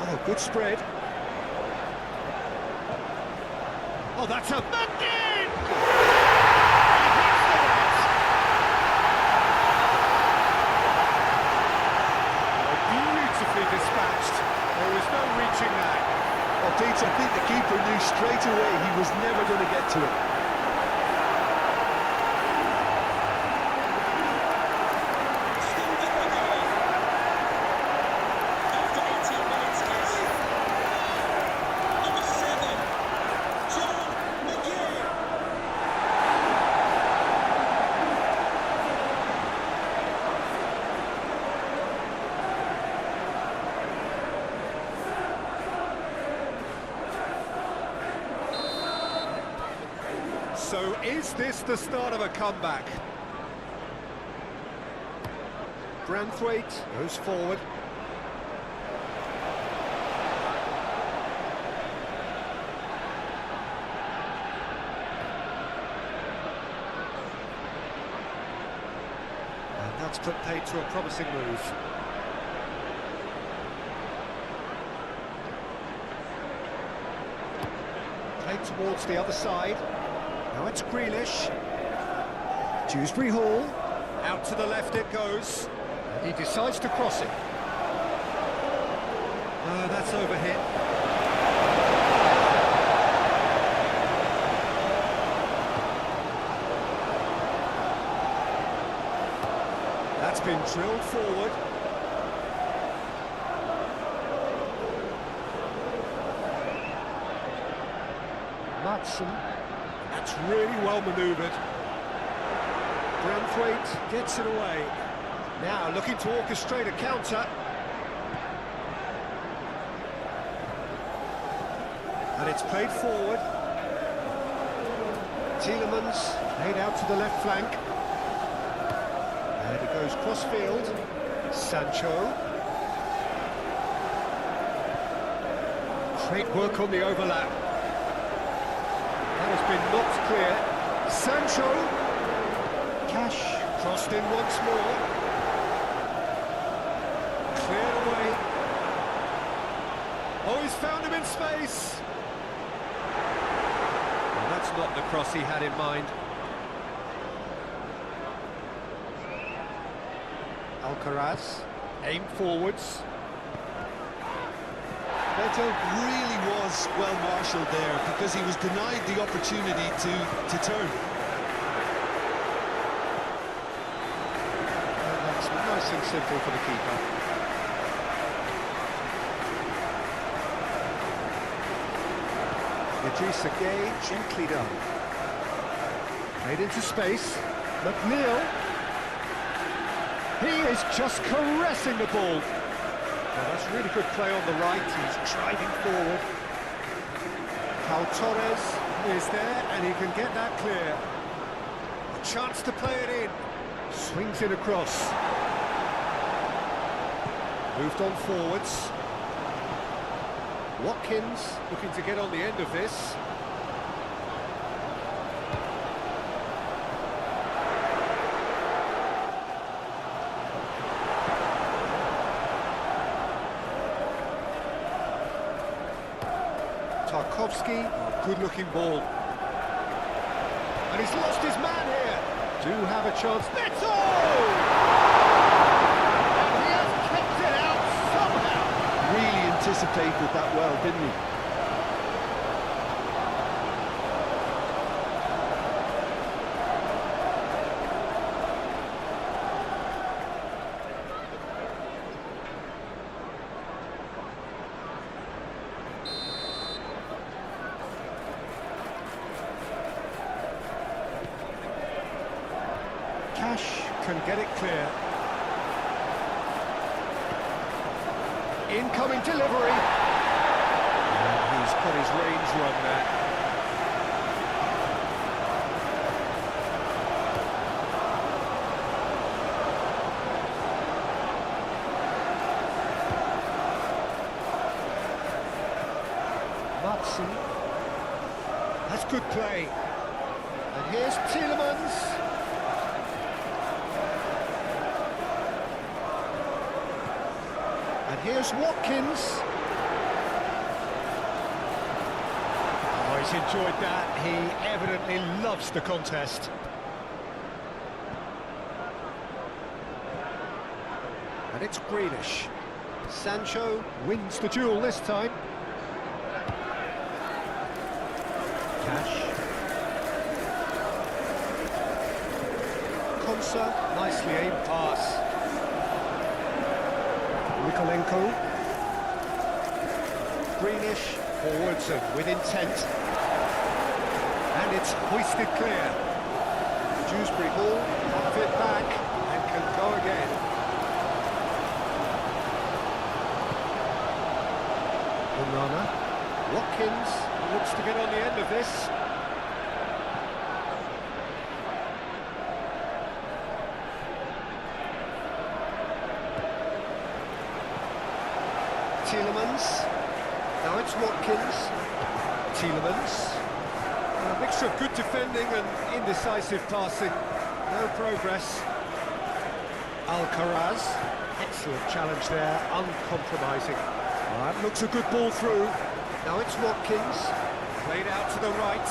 Oh, good spread. Oh, that's a McGinn! Beautifully dispatched. There was no reaching that. Well, Pete, I think the keeper knew straight away he was never going to get to it. So is this the start of a comeback? Branthwaite goes forward. And that's put paid to a promising move. Played towards the other side. Now it's Grealish. Dewsbury Hall. Out to the left it goes. And he decides to cross it. That's overhit. That's been drilled forward. Matson. That's really well manoeuvred. Branthwaite gets it away. Now looking to orchestrate a counter. And it's played forward. Tielemans laid out to the left flank. And it goes cross-field. Sancho. Great work on the overlap. That has been knocked clear. Sancho. Cash crossed in once more. Cleared away. Oh, he's found him in space. Well, that's not the cross he had in mind. Alcaraz, aim forwards. Beto really was well marshalled there because he was denied the opportunity to turn. That's nice and simple for the keeper. Idrissa Gueye, gently done. Made into space. McNeil. He is just caressing the ball. Well, that's really good play on the right. He's driving forward. Cal Torres is there, and he can get that clear. A chance to play it in. Swings it across. Moved on forwards. Watkins looking to get on the end of this. Tarkovsky, good-looking ball. And he's lost his man here. Do have a chance. Neto! And he has kept it out somehow. Really anticipated that well, didn't he? Cash can get it clear. Incoming delivery. And he's put his range wrong there. Matson. That's good play. And here's Tielemans. And here's Watkins. Oh, he's enjoyed that. He evidently loves the contest. And it's Greenish. Sancho wins the duel this time. Cash. Konsa, nicely aimed pass. Mikolenko. Greenish, forwards and with intent. And it's hoisted clear. Dewsbury Hall have it back and can go again. Onana. Watkins looks to get on the end of this. Tielemans. Now it's Watkins. Tielemans. A mixture of good defending and indecisive passing. No progress. Alcaraz. Excellent challenge there, uncompromising. That looks a good ball through. Now it's Watkins. Played out to the right.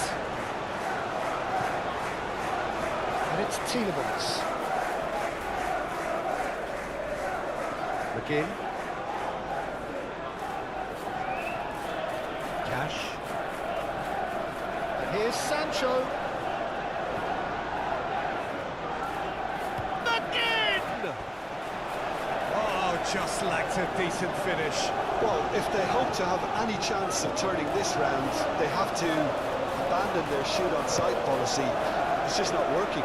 And it's Tielemans. McGinn. Cash. And here's Sancho. McGinn! Oh, just lacked a decent finish. Well, if they hope to have any chance of turning this round, they have to abandon their shoot-on-sight policy. It's just not working.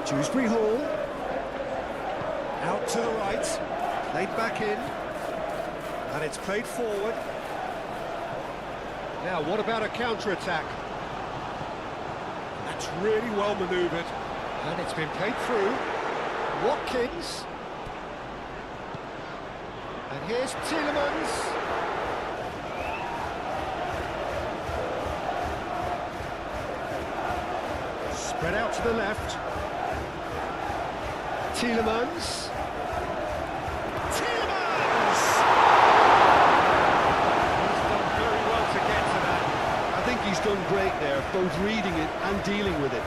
Dewsbury Hall. Out to the right. Played back in. And it's played forward. Now, what about a counter-attack? That's really well manoeuvred. And it's been played through. Watkins. And here's Tielemans. Spread out to the left. Tielemans. Tielemans! He's done very well to get to that. I think he's done great there, both reading it and dealing with it.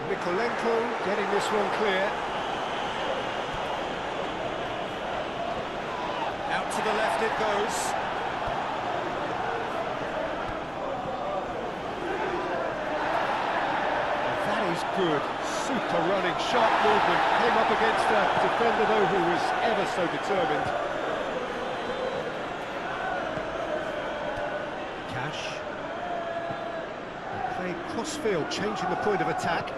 Mikolenko getting this one clear. to the left it goes. That is good. Super running, sharp movement. Came up against a defender, though, who was ever so determined. Cash. Playing cross-field, changing the point of attack.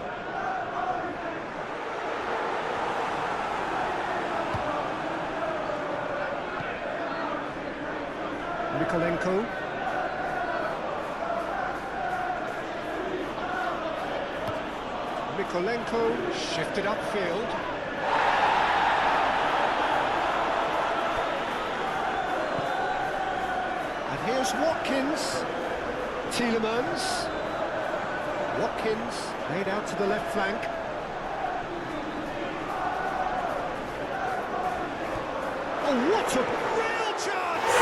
Mikolenko. Mikolenko shifted upfield. And here's Watkins. Tielemans. Watkins laid out to the left flank. Oh, what a real chance!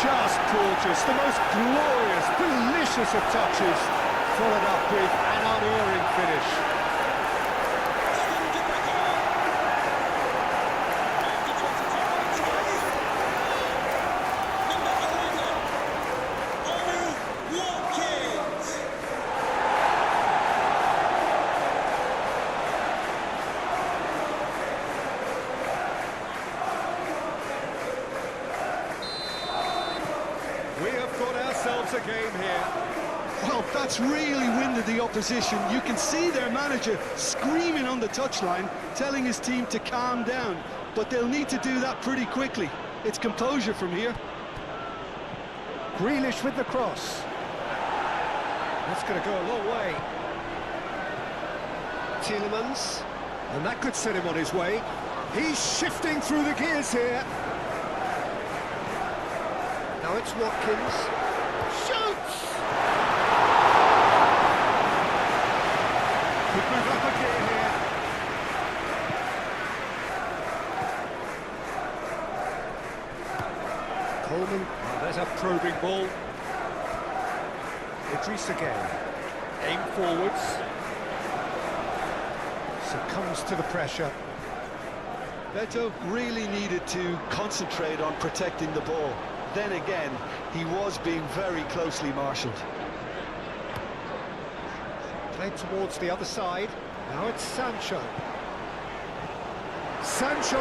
Just gorgeous, the most glorious, delicious of touches, followed up with an unerring finish. We have got ourselves a game here. Well, that's really winded the opposition. You can see their manager screaming on the touchline, telling his team to calm down. But they'll need to do that pretty quickly. It's composure from here. Grealish with the cross. That's going to go a long way. Tielemans. And that could set him on his way. He's shifting through the gears here. Now it's Watkins. Shoots! Could move up a gear here. Coleman. Oh, there's a probing ball. Idris again. Aim forwards. Succumbs to the pressure. Beto really needed to concentrate on protecting the ball. Then again, he was being very closely marshalled. Played towards the other side. Now it's Sancho. Sancho.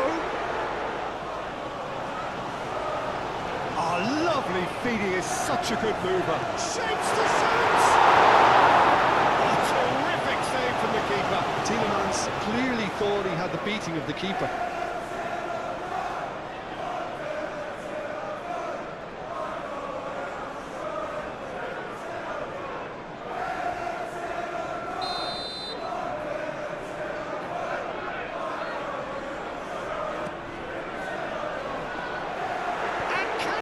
Oh, lovely feeding is such a good mover. Shapes to shoot! A terrific save from the keeper. Tielemans clearly thought he had the beating of the keeper.